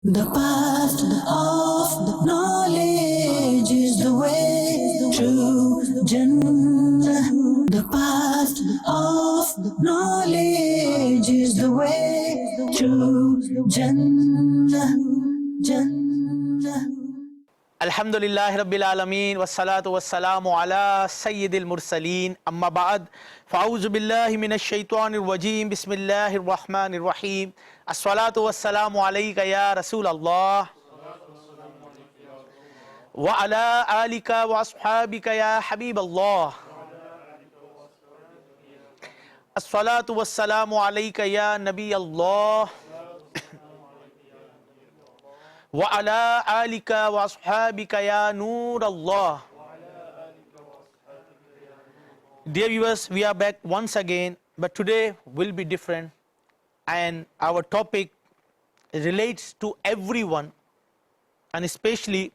The path of the knowledge is the way to Jannah. The path of the knowledge is the way to Jannah. Jannah. الحمدللہ رب العالمین والصلاة والسلام علی سید المرسلین اما بعد فاعوذ باللہ من الشیطان الرجیم بسم اللہ الرحمن الرحیم الصلاة والسلام علیک یا رسول اللہ وعلی آلک واصحابک یا حبیب اللہ الصلاة والسلام علیک یا نبی اللہ وَعَلَىٰ آلِكَ وَأَصْحَابِكَ يَا نُورَ اللَّهِ. Dear viewers, we are back once again, but today will be different, and our topic relates to everyone, and especially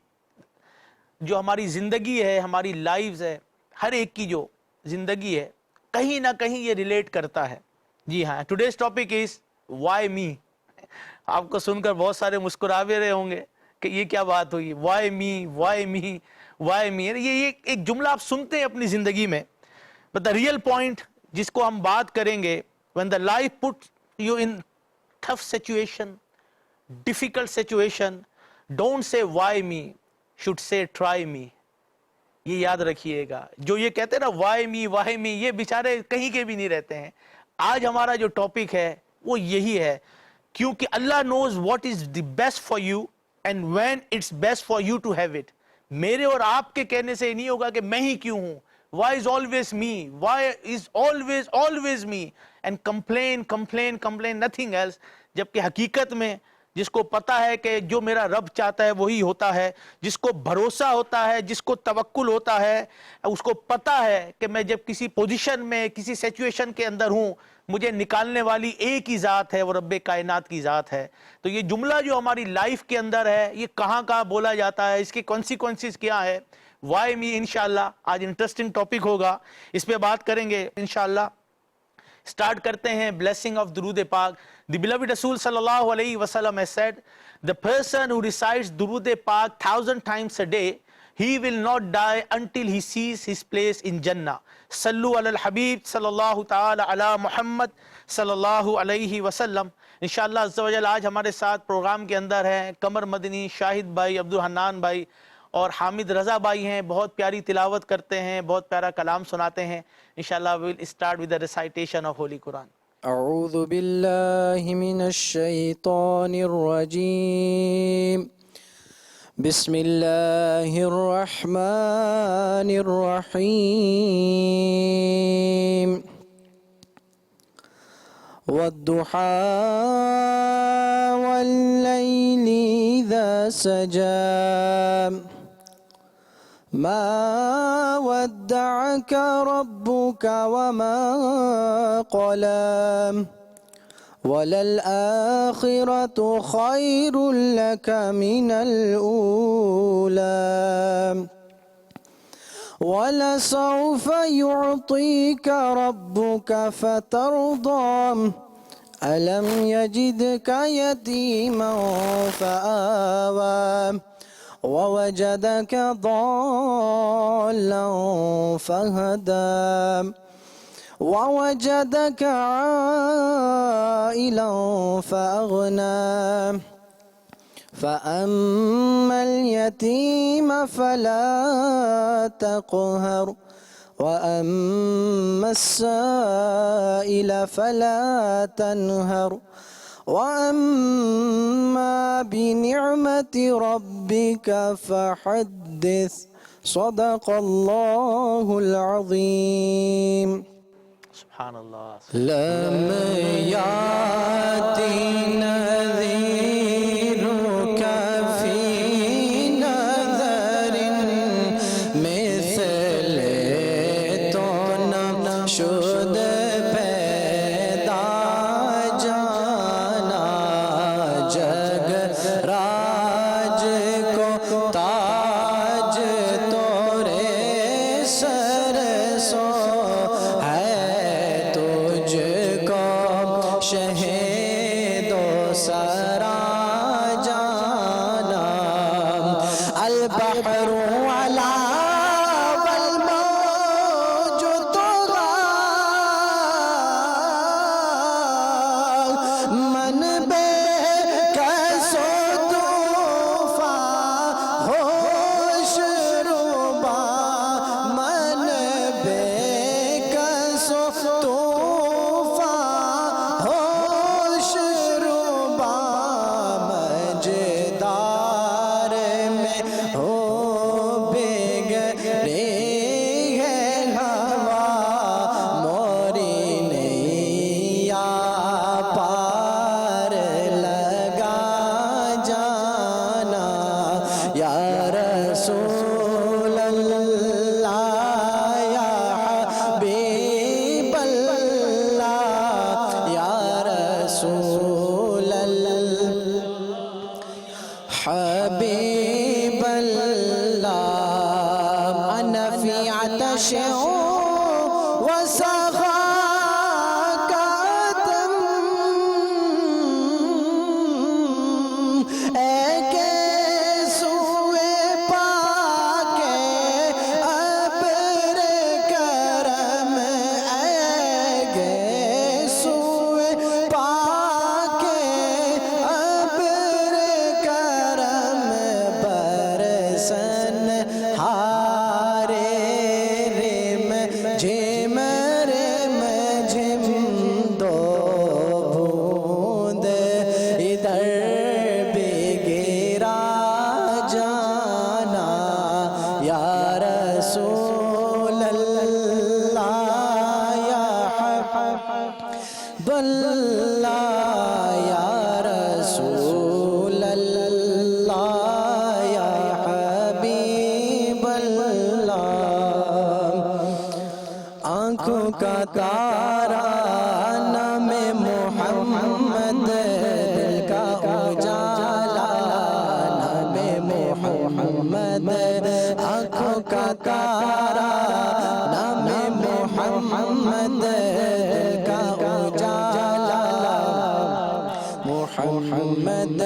جو ہماری زندگی ہے، ہماری لائفز ہے، ہر ایک کی جو زندگی ہے کہیں نہ کہیں یہ ریلیٹ کرتا ہے. جی ہاں، today's topic is why me. آپ کو سن کر بہت سارے مسکراوے رہے ہوں گے کہ یہ کیا بات ہوئی، Y me Y me Y می. یہ ایک جملہ آپ سنتے ہیں اپنی زندگی میں، بٹ دا ریئل پوائنٹ جس کو ہم بات کریں گے، when the life puts you in tough situation, difficult situation, don't say why me, should say try me. یہ یاد رکھیے گا. جو یہ کہتے ہیں نا وائی می یہ بیچارے کہیں کے بھی نہیں رہتے ہیں. آج ہمارا جو ٹاپک ہے وہ یہی ہے، کیونکہ اللہ knows what is the best for you and when it's best for you to have it. میرے اور آپ کے کہنے سے نہیں ہوگا کہ میں ہی کیوں ہوں. Why is always me? Why is always me? And complain, nothing else. جبکہ حقیقت میں جس کو پتا ہے کہ جو میرا رب چاہتا ہے وہی ہوتا ہے، جس کو بھروسہ ہوتا ہے، جس کو توکل ہوتا ہے، اس کو پتا ہے کہ میں جب کسی پوزیشن میں کسی سچویشن کے اندر ہوں مجھے نکالنے والی ایک ہی ذات ہے، وہ رب کائنات کی ذات ہے. تو یہ جملہ جو ہماری لائف کے اندر ہے یہ کہاں کہاں بولا جاتا ہے، اس کے کانسیکوینسز کیا ہے. وائی می انشاءاللہ آج انٹرسٹنگ ٹاپک ہوگا، اس پہ بات کریں گے انشاءاللہ. اسٹارٹ کرتے ہیں بلیسنگ آف درود پاک. The beloved Rasul sallallahu alayhi wasallam has said, the person who recites درود پاک 1000 times a day, he will not die until he sees his place in Jannah. صلو علی الحبیب صلی اللہ تعالی علی محمد صلی اللہ علیہ وسلم. انشاءاللہ عز و جل آج ہمارے ساتھ پروگرام کے اندر ہیں قمر مدنی، شاہد بھائی، عبدالحنان بھائی اور حامد رضا بھائی ہیں. بہت پیاری تلاوت کرتے ہیں، بہت پیارا کلام سناتے ہیں. انشاءاللہ we will start with the recitation of Holy Quran. اعوذ باللہ من الشیطان الرجیم بسم اللہ الرحمن الرحیم والضحى والليل إذا سجى ما ودعك ربك وما قلى وللآخرة خير لك من الأولى ولسوف يعطيك ربك فترضى ألم يجدك يتيما فآوى ووجدك ضالا فهدى ووجدك عائلا فأغنى فأما اليتيم فلا تقهر وأما السائل فلا تنهر وأما بنعمة ربك فحدث صدق الله العظيم. سبحان اللہ. لم يأتي نذيرك في نذر مثل تو نشد پیدا جانا جگ راج کو تاج تورے سر سو ہے تجھ کو شہید و سرا یا رسول اللہ یا حبیب اللہ یا رسول اللہ حبیب اللہ انا فی عطش کا تارا نام محمد دل کا اجالا نام محمد آنکھوں کا تارا نام محمد دل کا اجالا محمد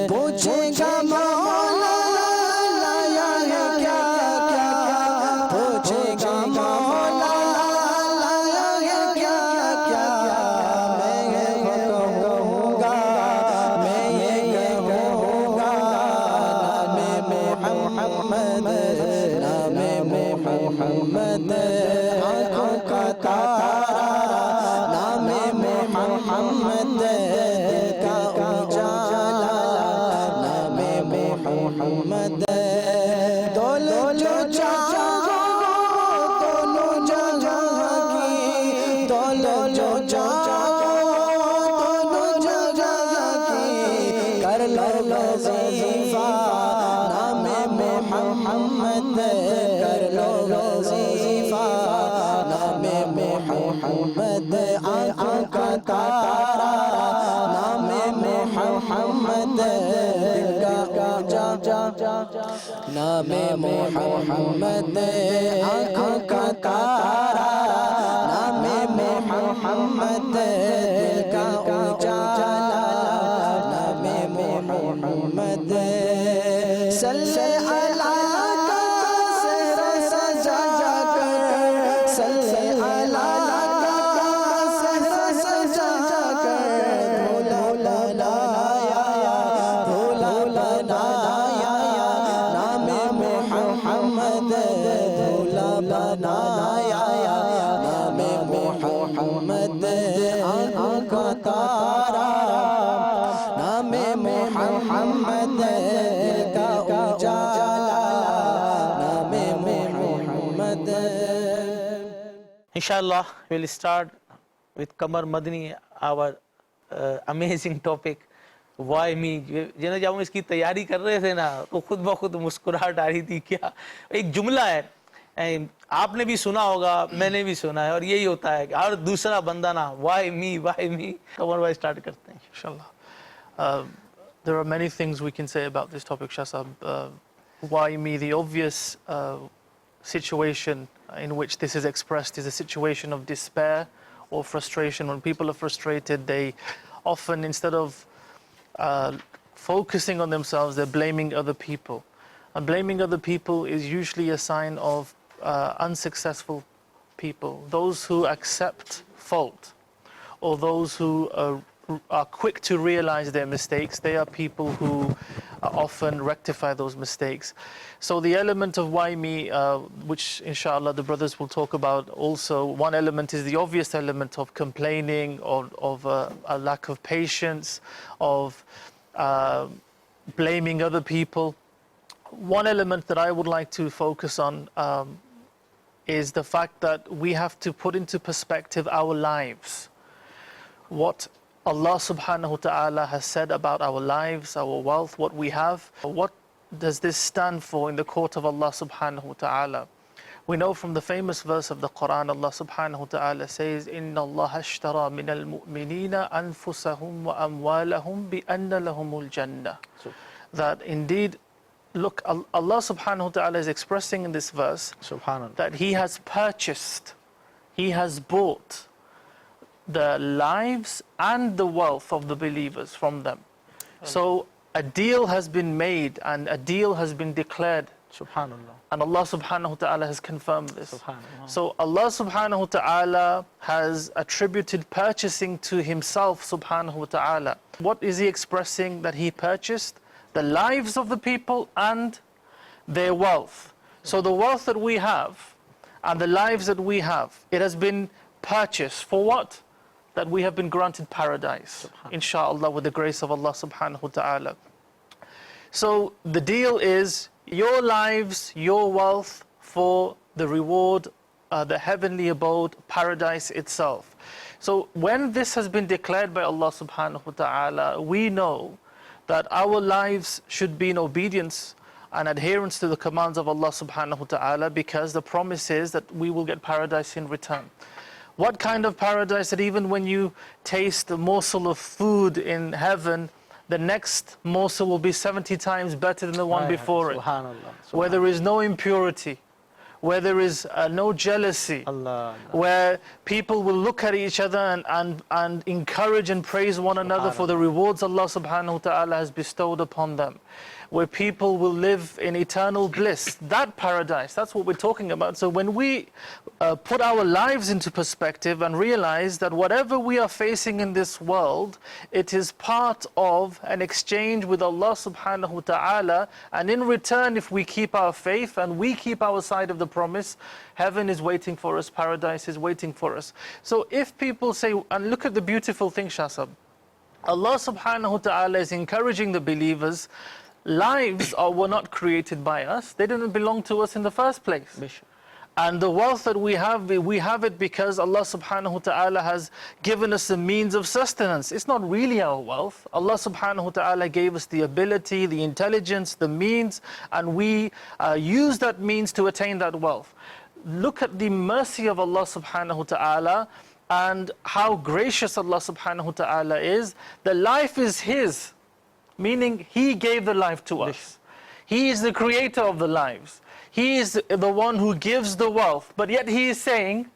پوچھے گا مولا لایا ہے کیا کیا پوچھے گا مولا محمد آنکھوں کا تارا نام محمد کا اجالا نام محمد دونوں جہاں کی دونوں جہاں کی کر لو وظیفہ نام محمد کر لو وظیفہ نام محمد آنکھوں کا تارا نام محمد دل کا اجالا نام محمد آنکھوں کا تارا نام محمد دل کا اجالا نام محمد صلی محمد آنکھوں کا تارا نام محمد کا اجالا نام محمد. Inshallah, we'll start with Qamar Madni, our amazing topic. Why me? جب ہم اس کی تیاری کر رہے تھے نا تو خود بخود مسکراہٹ آ رہی تھی. کیا ایک جملہ ہے, آپ نے بھی سنا ہوگا, میں نے بھی سنا ہے, اور یہی ہوتا ہے کہ ہر دوسرا بندہ نا why me. قمر بھائی اسٹارٹ کرتے ہیں. Inshallah. There are many things we can say about this topic, Shah Sahab. Why me? The obvious situation in which this is expressed is a situation of despair or frustration. When people are frustrated, they often, instead of focusing on themselves, they're blaming other people. And blaming other people is usually a sign of unsuccessful people. Those who accept fault, or those who are quick to realize their mistakes, they are people who often rectify those mistakes. So the element of why me, which inshallah the brothers will talk about also, one element is the obvious element of complaining, of a lack of patience, of blaming other people. One element that I would like to focus on is the fact that we have to put into perspective our lives. What Allah subhanahu wa ta'ala has said about our lives, our wealth, what we have, what does this stand for in the court of Allah subhanahu wa ta'ala? We know from the famous verse of the Quran, Allah subhanahu wa ta'ala says, إِنَّ اللَّهَ اشْتَرَى مِنَ الْمُؤْمِنِينَ أَنفُسَهُمْ وَأَمْوَالَهُمْ بِأَنَّ لَهُمُ الْجَنَّةِ. That indeed, look, Allah subhanahu wa ta'ala is expressing in this verse Subhanallah. that He has purchased, He has bought the lives and the wealth of the believers from them. So a deal has been made and a deal has been declared. Subhanallah. And Allah subhanahu wa ta'ala has confirmed this. Subhanallah. So Allah subhanahu wa ta'ala has attributed purchasing to Himself subhanahu wa ta'ala. What is He expressing that He purchased? The lives of the people and their wealth. So the wealth that we have and the lives that we have, it has been purchased for what? That we have been granted paradise, inshallah, with the grace of Allah subhanahu wa ta'ala. So the deal is your lives, your wealth for the reward, the heavenly abode, paradise itself. So when this has been declared by Allah subhanahu wa ta'ala, we know that our lives should be in obedience and adherence to the commands of Allah subhanahu wa ta'ala, because the promise is that we will get paradise in return. What kind of paradise? That even when you taste a morsel of food in heaven, the next morsel will be 70 times better than the one before it. Subhanallah. Where there is no impurity, where there is no jealousy, Allah. where people will look at each other and encourage and praise one another for the rewards Allah subhanahu wa ta'ala has bestowed upon them, where people will live in eternal bliss. That paradise, that's what we're talking about. So when we put our lives into perspective and realize that whatever we are facing in this world, it is part of an exchange with Allah subhanahu wa ta'ala, and in return, if we keep our faith and we keep our side of the promise, heaven is waiting for us, paradise is waiting for us. So if people say, and look at the beautiful thing, Shasab, Allah subhanahu wa ta'ala is encouraging the believers. Lives were not created by us. They didn't belong to us in the first place. And the wealth that we have it because Allah subhanahu wa ta'ala has given us the means of sustenance. It's not really our wealth. Allah subhanahu wa ta'ala gave us the ability, the intelligence, the means, and we use that means to attain that wealth. Look at the mercy of Allah subhanahu wa ta'ala and how gracious Allah subhanahu wa ta'ala is. The life is His. Meaning He gave the life to us. He is the creator of the lives. He is the one who gives the wealth. But yet He is saying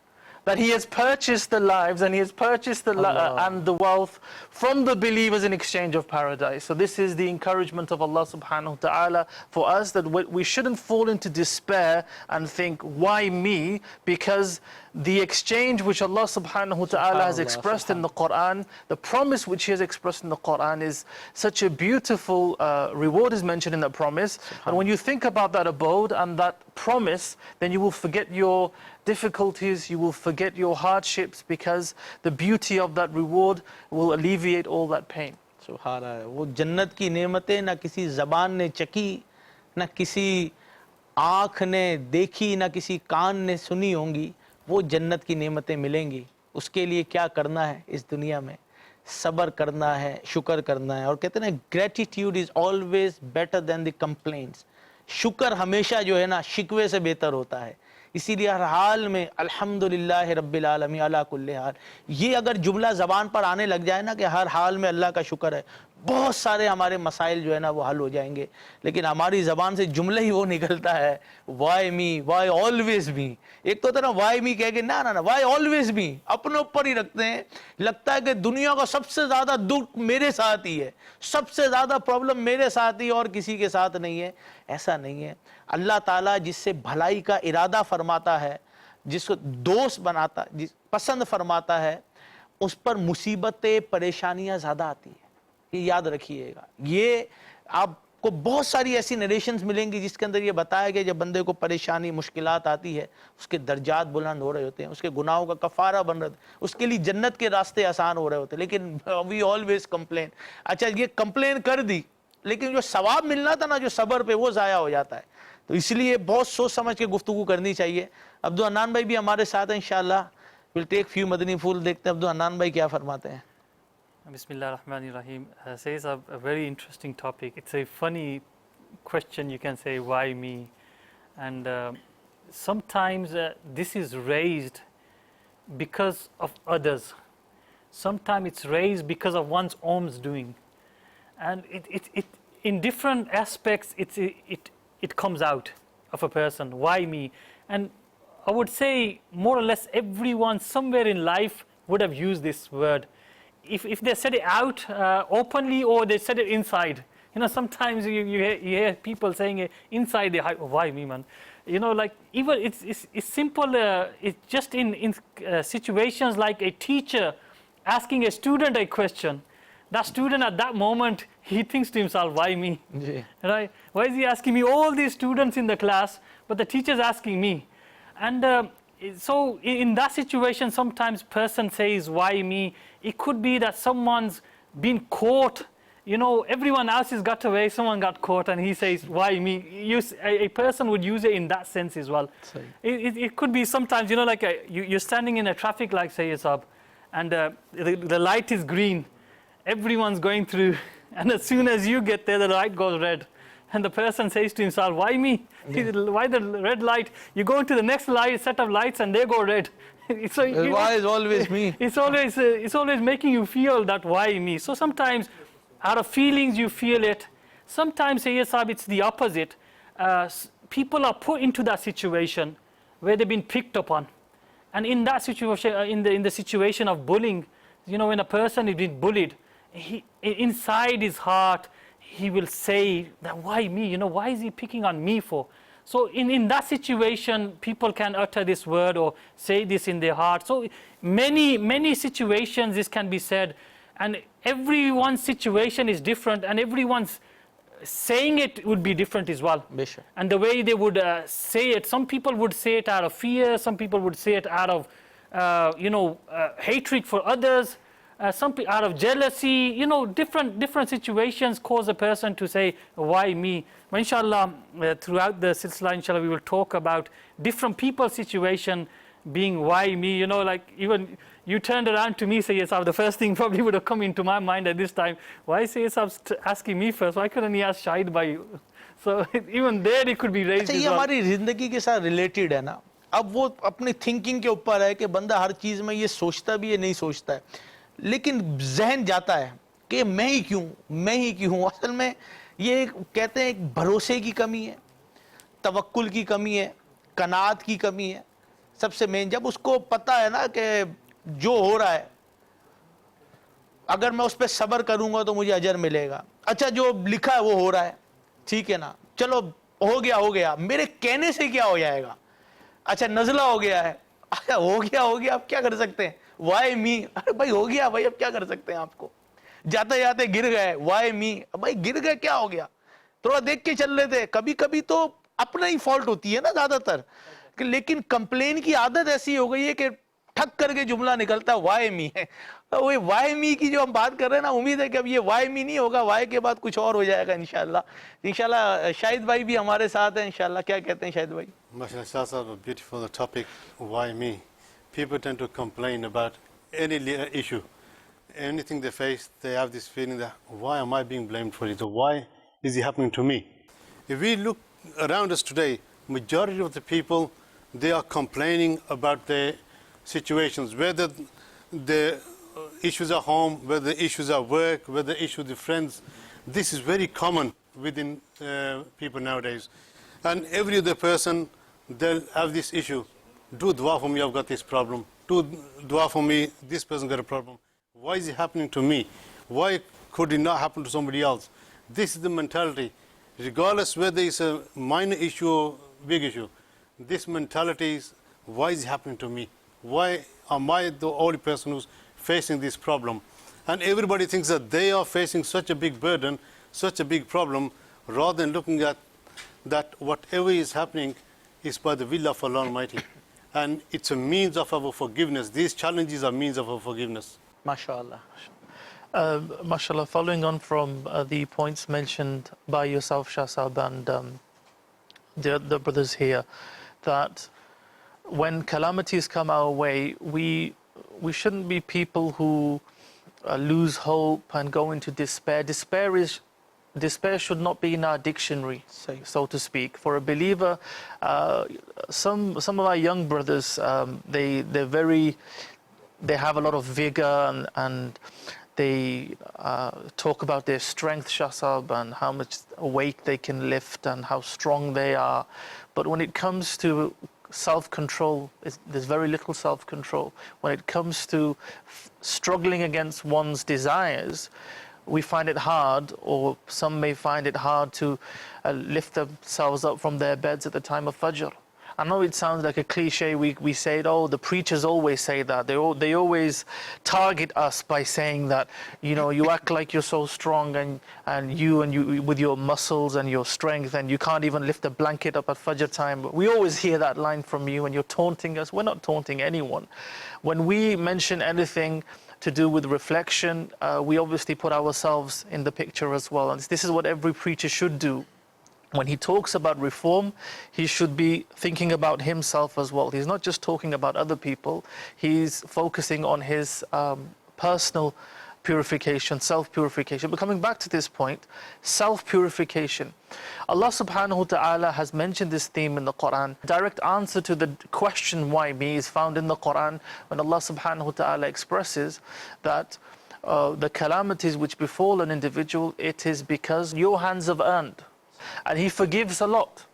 that He has purchased the lives and He has purchased and the wealth from the believers in exchange of paradise. So this is the encouragement of Allah subhanahu wa ta'ala for us, that we shouldn't fall into despair and think, why me? Because the exchange which Allah subhanahu wa ta'ala has expressed in the Quran, the promise which He has expressed in the Quran, is such a beautiful reward is mentioned in that promise. And when you think about that abode and that promise, then you will forget your difficulties, you will forget your hardships, because the beauty of that reward will alleviate all that pain. Subhanallah. वो जन्नत की नेमतें ना किसी ज़बान ने चकी, ना किसी आँख ने देखी, ना किसी कान ने सुनी होंगी, वो जन्नत की नेमतें मिलेंगी. उसके लिए क्या करना है इस दुनिया में? सब्र करना है, शुक्र करना है. और कहते हैं ना, gratitude is always better than the complaints. शुक्र हमेशा जो है ना शिकवे से बेहतर होता है. इसीलिए हर हाल में अल्हम्दुलिल्लाह रब्बिल आलमीन अला कुल्ली हाल, ये अगर जुमला ज़बान पर आने लग जाए ना कि हर हाल में अल्लाह का शुक्र है, बहुत सारे हमारे मसाइल जो है ना वो हल हो जाएंगे. लेकिन हमारी ज़बान से जुमला ही वो निकलता है, वाई मी, वाई ऑलवेज मी. एक तो होता है ना वाई मी कह के, ना ना ना, वाई ऑलवेज मी अपने ऊपर ही रखते हैं. लगता है कि दुनिया का सबसे ज़्यादा दुख मेरे साथ ही है, सबसे ज़्यादा प्रॉब्लम मेरे साथ ही और किसी के साथ नहीं है. ऐसा नहीं है. अल्लाह ताला जिससे भलाई का इरादा फरमाता है, जिसको दोस्त बनाता, पसंद फरमाता है, उस पर मुसीबतें परेशानियां ज़्यादा आती हैं. ये याद रखिएगा. ये आपको बहुत सारी ऐसी नरेशंस मिलेंगी जिसके अंदर ये बताया गया जब बंदे को परेशानी मुश्किलात आती है, उसके दर्जात बुलंद हो रहे होते हैं, उसके गुनाहों का कफ़ारा बन रहा है, उसके लिए जन्नत के रास्ते आसान हो रहे होते हैं. लेकिन वी ऑलवेज कंप्लेन. अच्छा, ये कंप्लेन कर दी, लेकिन जो सवाब मिलना था ना जो सब्र पे, वो ज़ाया हो जाता है. तो इसलिए बहुत सोच समझ के गुफ्तगू करनी चाहिए. अब्दुल हन्नान भाई भी हमारे साथ हैं, इंशाअल्लाह विल टेक फ्यू मदनी फूल. देखते हैं अब्दुल हन्नान भाई क्या फरमाते हैं. Bismillah ar-Rahman ar-Rahim. Says a very interesting topic. It's a funny question, you can say, why me? And sometimes this is raised because of others. Sometimes it's raised because of one's own doing. And it in different aspects, it comes out of a person. Why me? And I would say more or less everyone somewhere in life would have used this word. If they said it out openly, or they said it inside. You know, sometimes you hear people saying it inside, why me, man? You know, like, even it's simple, it's just in situations like a teacher asking a student a question. That student at that moment, he thinks to himself, why me? Yeah. Right? Why is he asking me? All these students in the class, but the teacher's asking me. And so in that situation, sometimes person says, why me? It could be that someone's been caught. You know, everyone else has got away, someone got caught, and he says, why me? A person would use it in that sense as well. It could be sometimes, you know, like you're standing in a traffic light, say yourself, and the light is green. Everyone's going through, and as soon as you get there, the light goes red. And the person says to himself, why me? Yeah. Why the red light? You go into the next set of lights and they go red. So why is always me? It's always making you feel that why me. So sometimes out of feelings you feel it. Sometimes, it's the opposite. People are put into that situation where they've been picked upon. And in that situation, in the situation of bullying, you know, when a person is being bullied, inside his heart, he will say that why me? You know, why is he picking on me for? So in that situation, people can utter this word or say this in their heart. So many situations this can be said, and everyone's situation is different, and everyone's saying it would be different as well. Bishop. And the way they would say it, some people would say it out of fear, some people would say it out of hatred for others. Some people out of jealousy, you know, different situations cause a person to say, why me? But inshallah, throughout the silsila, inshallah, we will talk about different people's situation being why me. You know, like even you turned around to me, Sayyid, the first thing probably would have come into my mind at this time, why Sayyid asking me first? Why couldn't he ask Shahid Bhai? So even there it could be raised. अच्छा, ये हमारी जिंदगी के साथ related है ना. अब वो अपनी थिंकिंग के ऊपर है कि बंदा हर चीज में ये सोचता भी है, नहीं सोचता है, लेकिन जहन जाता है कि मैं ही क्यों. असल में ये कहते हैं एक भरोसे की कमी है, तवक्कुल की कमी है, कनात की कमी है. सबसे मेन जब उसको पता है ना कि जो हो रहा है, अगर मैं उस पर सब्र करूंगा तो मुझे अजर मिलेगा. अच्छा, जो लिखा है वो हो रहा है, ठीक है ना, चलो हो गया, मेरे कहने से क्या हो जाएगा. अच्छा, नज़ला हो गया है, अच्छा हो गया, अब क्या कर सकते हैं. वाई मी, अरे भाई हो गया भाई, अब क्या कर सकते हैं. आपको जाते जाते गिर गए, वाई मी, भाई गिर गए, क्या हो गया, थोड़ा देख के चल रहे थे. कभी कभी तो अपना ही फॉल्ट होती है ना ज्यादातर, लेकिन कंप्लेन की आदत ऐसी हो गई है कि ठक करके जुमला निकलता है वाई मी है. वो वाई मी की जो हम बात कर रहे हैं ना, उम्मीद है कि अब ये वाई मी नहीं होगा, वाई के बाद कुछ और हो जाएगा इंशाल्लाह. शाहिद भाई भी हमारे साथ हैं इंशाल्लाह. क्या कहते हैं शाहिद भाई? MashaAllah, beautiful topic, why me? People tend to complain about any issue. Anything they face, they have this feeling that, why am I being blamed for it? Or why is it happening to me? If we look around us today, majority of the people, they are complaining about their situations, whether the issues at home, whether the issues at work, whether the issues with friends. This is very common within people nowadays. And every other person, they'll have this issue. Do dua for me, I've got this problem. Do dua for me, this person got a problem. Why is it happening to me? Why could it not happen to somebody else? This is the mentality. Regardless whether it's a minor issue or big issue, this mentality is, why is it happening to me? Why am I the only person who's facing this problem? And everybody thinks that they are facing such a big burden, such a big problem, rather than looking at that whatever is happening is by the will of Allah Almighty. And it's a means of our forgiveness. These challenges are means of our forgiveness. MashaAllah. MashaAllah, following on from the points mentioned by yourself, Shah Sahib, and the brothers here, that when calamities come our way, we shouldn't be people who lose hope and go into despair. Despair is despair should not be in our dictionary, Sahi. so to speak. For a believer, some of our young brothers, they have a lot of vigor and they talk about their strength, Shahsab, and how much weight they can lift and how strong they are. But when it comes to self-control, there's very little self-control. When it comes to struggling against one's desires, we find it hard, or some may find it hard to lift themselves up from their beds at the time of Fajr. I know it sounds like a cliche, we say it, oh, the preachers always say that. They always target us by saying that, you know, you act like you're so strong and you with your muscles and your strength, and you can't even lift a blanket up at Fajr time. We always hear that line from you and you're taunting us. We're not taunting anyone. When we mention anything to do with reflection, we obviously put ourselves in the picture as well. And this is what every preacher should do. When he talks about reform, he should be thinking about himself as well. He's not just talking about other people. He's focusing on his personal purification, self-purification. But coming back to this point, self-purification. Allah subhanahu wa ta'ala has mentioned this theme in the Quran. Direct answer to the question, why me, is found in the Quran when Allah subhanahu wa ta'ala expresses that the calamities which befall an individual, it is because your hands have earned. And He forgives a lot.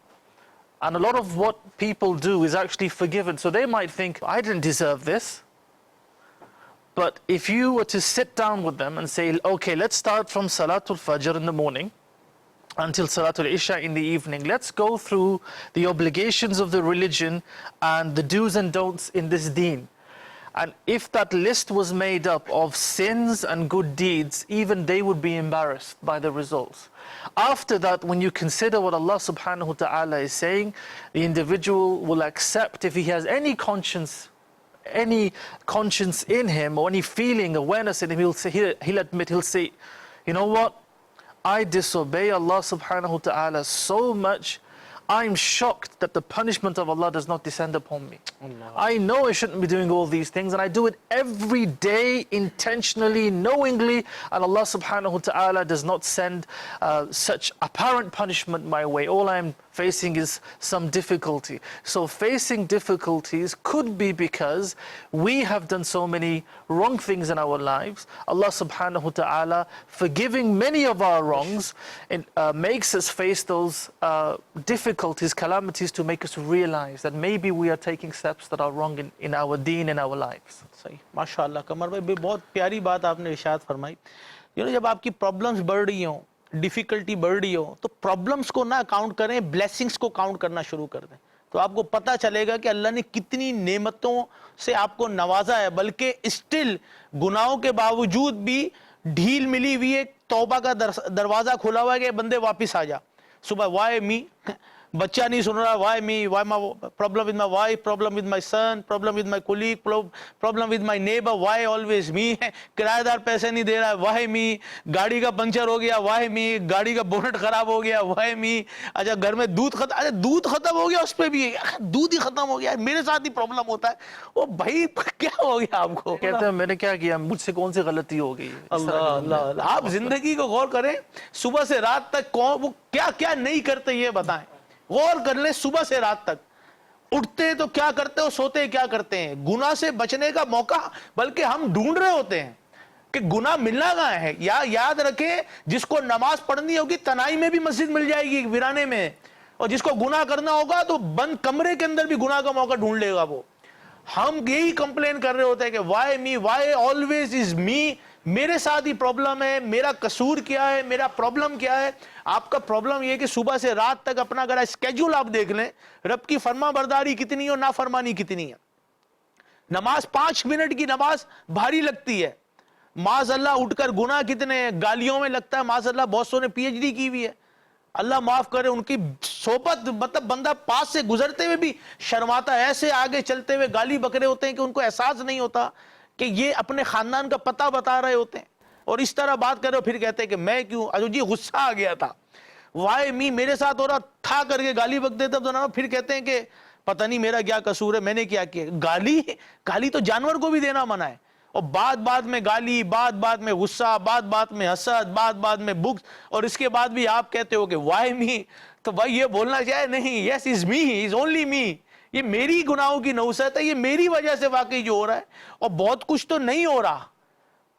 And a lot of what people do is actually forgiven. So they might think, I didn't deserve this. But if you were to sit down with them and say, okay, let's start from Salatul Fajr in the morning until Salatul Isha in the evening. Let's go through the obligations of the religion and the do's and don'ts in this deen. And if that list was made up of sins and good deeds, even they would be embarrassed by the results. After that, when you consider what Allah subhanahu wa ta'ala is saying, the individual will accept, if he has any conscience in him, or any feeling, awareness in him, he'll admit, he'll say, you know what? I disobey Allah subhanahu wa ta'ala so much, I'm shocked that the punishment of Allah does not descend upon me. I know I shouldn't be doing all these things, and I do it every day, intentionally, knowingly, and Allah subhanahu wa ta'ala does not send such apparent punishment my way. All I'm facing is some difficulty. So facing difficulties could be because we have done so many wrong things in our lives. Allah subhanahu wa ta'ala, forgiving many of our wrongs, makes us face those difficulties, calamities, to make us realize that maybe we are taking steps that are wrong in our deen, in our lives. صحیح ماشاء اللہ قمر بھائی بہت پیاری بات آپ نے ارشاد فرمائی. جب آپ کی پرابلمز بڑھ رہی ہوں, ڈیفیکلٹی بڑھ رہی ہو, تو پرابلمز کو نہ کاؤنٹ کریں, بلیسنگز کو کاؤنٹ کرنا شروع کر دیں. تو آپ کو پتہ چلے گا کہ اللہ نے کتنی نعمتوں سے آپ کو نوازا ہے, بلکہ اسٹل گناہوں کے باوجود بھی ڈھیل ملی ہوئی ہے, توبہ کا دروازہ کھلا ہوا ہے کہ بندے واپس آ جا. صبح وائی می, بچہ نہیں سن رہا, why me, why my problem with my wife, problem with my son, problem with my colleague, problem with my neighbour, why always me, کرایہ دار پیسے نہیں دے رہا ہے, وائی می, گاڑی کا پنچر ہو گیا, وائی می, گاڑی کا بونٹ خراب ہو گیا, وائی می, اچھا گھر میں دودھ ختم ہو گیا, اس پہ بھی دودھ ہی ختم ہو گیا, میرے ساتھ ہی پرابلم ہوتا ہے. او بھائی کیا ہو گیا آپ کو؟ کہتے ہیں میں نے کیا کیا, مجھ سے کون سی غلطی ہو گئی. اللہ, آپ زندگی کو غور کریں, صبح سے رات تک وہ کیا کیا نہیں کرتے یہ بتائیں. غور کر لیں, صبح سے رات تک اٹھتے تو کیا کرتے ہو, سوتے کیا کرتے ہیں. گناہ سے بچنے کا موقع بلکہ ہم ڈھونڈ رہے ہوتے ہیں کہ گناہ ملنا کہاں ہے. یاد رکھیں, جس کو نماز پڑھنی ہوگی تنہائی میں بھی مسجد مل جائے گی, ویرانے میں, اور جس کو گناہ کرنا ہوگا تو بند کمرے کے اندر بھی گناہ کا موقع ڈھونڈ لے گا وہ. ہم یہی کمپلین کر رہے ہوتے ہیں کہ why me, why always is me, میرے ساتھ ہی پرابلم ہے, میرا قصور کیا ہے, میرا پرابلم کیا ہے. آپ کا پرابلم یہ ہے کہ صبح سے رات تک اپنا اگر اسکیجول آپ دیکھ لیں, رب کی فرما برداری کتنی ہے اور نافرمانی کتنی ہے. نماز 5 منٹ کی نماز بھاری لگتی ہے, معاذ اللہ اٹھ کر گناہ کتنے ہیں, گالیوں میں لگتا ہے. معاذ اللہ بہت سو نے پی ایچ ڈی کی ہوئی ہے, اللہ معاف کرے, ان کی صحبت, مطلب بندہ پاس سے گزرتے ہوئے بھی شرماتا ہے, ایسے آگے چلتے ہوئے گالی بکرے ہوتے ہیں کہ ان کو احساس نہیں ہوتا کہ یہ اپنے خاندان کا پتہ بتا رہے ہوتے ہیں, اور اس طرح بات کر رہے ہو, پھر کہتے ہیں کہ میں کیوں, جی غصہ آ گیا تھا, وائی می, میرے ساتھ ہو رہا تھا کر کے گالی بک دیتے تو, پھر کہتے ہیں کہ پتہ نہیں میرا کیا قصور ہے, میں نے کیا کیا. گالی تو جانور کو بھی دینا منع ہے. اور بات بات میں گالی، بات بات میں غصہ، بات بات میں حسد، بات بات میں بغض، اور اس کے بعد بھی آپ کہتے ہو کہ وائی می. تو بھائی یہ بولنا چاہے نہیں، یس از می، از اونلی می. یہ میری گناہوں کی نوست ہے، یہ میری وجہ سے واقعی جو ہو رہا ہے. اور بہت کچھ تو نہیں ہو رہا،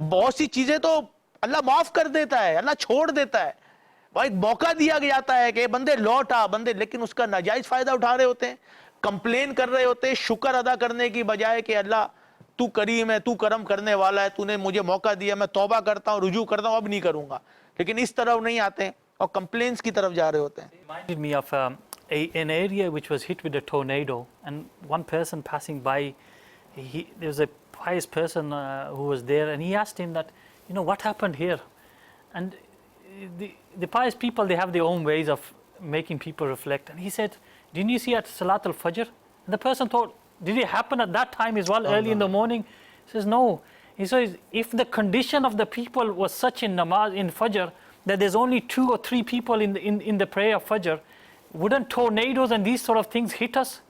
بہت سی چیزیں تو اللہ معاف کر دیتا ہے، اللہ چھوڑ دیتا ہے. ایک موقع دیا جاتا ہے کہ بندے لوٹ آ بندے، لیکن اس کا ناجائز فائدہ اٹھا رہے ہوتے ہیں، کمپلین کر رہے ہوتے ہیں، شکر ادا کرنے کی بجائے کہ اللہ تو کریم ہے، تو کرم کرنے والا ہے، تو نے مجھے موقع دیا، میں توبہ کرتا ہوں، رجوع کرتا ہوں، اب نہیں کروں گا. لیکن اس طرف نہیں آتے ہیں اور کمپلینس کی طرف جا رہے ہوتے ہیں. Reminded me of an area which was hit with a tornado, and one person passing by, there was a pious person who was there, and he asked him that, what happened here? And the pious people, they have their own ways of making people reflect. And he said, didn't you see at Salat al-Fajr? And the person thought, did it happen at that time as well, early in the morning? He says, no. He says, if the condition of the people was such in namaz, in Fajr, that there's only 2 or 3 people in the prayer of Fajr, wouldn't tornadoes and these sort of things hit us?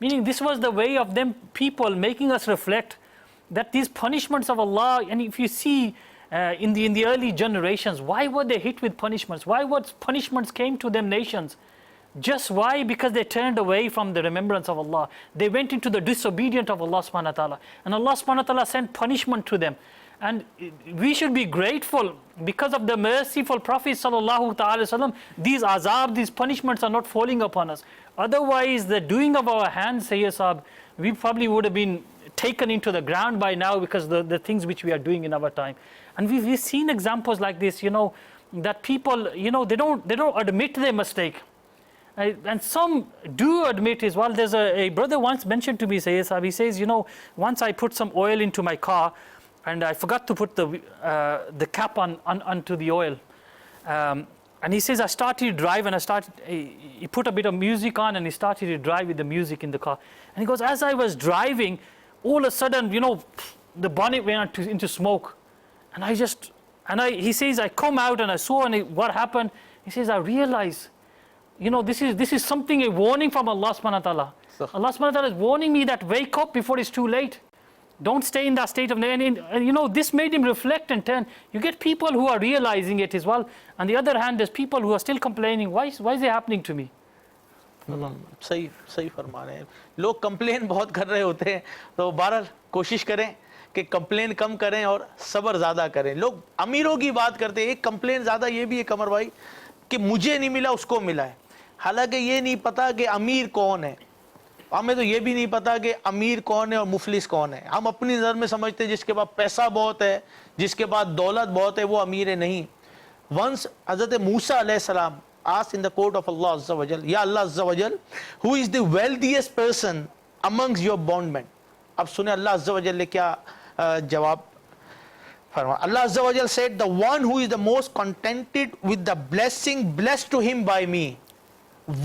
Meaning this was the way of them people making us reflect that these punishments of Allah, and if you see in the early generations, why were they hit with punishments? Why what punishments came to them nations? Just why? Because they turned away from the remembrance of Allah. They went into the disobedience of Allah subhanahu wa ta'ala. And Allah subhanahu wa ta'ala sent punishment to them. And we should be grateful because of the merciful Prophet sallallahu ta'ala sallam, these azab, these punishments are not falling upon us. Otherwise, the doing of our hands, Sayyid Sahab, we probably would have been taken into the ground by now because the things which we are doing in our time. And we've seen examples like this, that people, they don't admit their mistake. And some do admit as well. There's a brother once mentioned to me, Sayyid Sahab, he says, once I put some oil into my car and I forgot to put the cap onto the oil. And he says, I started to drive and he put a bit of music on and he started to drive with the music in the car. And he goes, as I was driving, all of a sudden, the bonnet went into smoke. And he says, I come out and I saw what happened. He says, I realized, this is something, a warning from Allah subhanahu wa ta'ala. Allah subhanahu wa ta'ala is warning me that wake up before it's too late. Don't stay in that state of, and this made him reflect and turn. You get people who are realizing it as well. On the other hand, there's people who are still complaining, why is it happening to me? صحیح فرما رہے ہیں. لوگ complain بہت کر رہے ہوتے ہیں، تو بہرحال کوشش کریں کہ کمپلین کم کریں اور صبر زیادہ کریں. لوگ امیروں کی بات کرتے ہیں، ایک کمپلین زیادہ یہ بھی ہے قمر بھائی کہ مجھے نہیں ملا اس کو ملا ہے. حالانکہ یہ نہیں پتا کہ امیر کون ہے، ہمیں تو یہ بھی نہیں پتا کہ امیر کون ہے اور مفلس کون ہے. ہم اپنی نظر میں سمجھتے ہیں جس کے پاس پیسہ بہت ہے، جس کے پاس دولت بہت ہے، وہ امیر ہے. نہیں. ونس حضرت موسیٰ علیہ السلام asked in the court of Allah Azza wa Jal, Ya Allah Azza wa Jal, who is the wealthiest person amongst your bondmen? اب سنیں اللہ عز و جل نے کیا جواب فرما. اللہ عز و جل said, the one who is the most contented with the blessing blessed to him by me,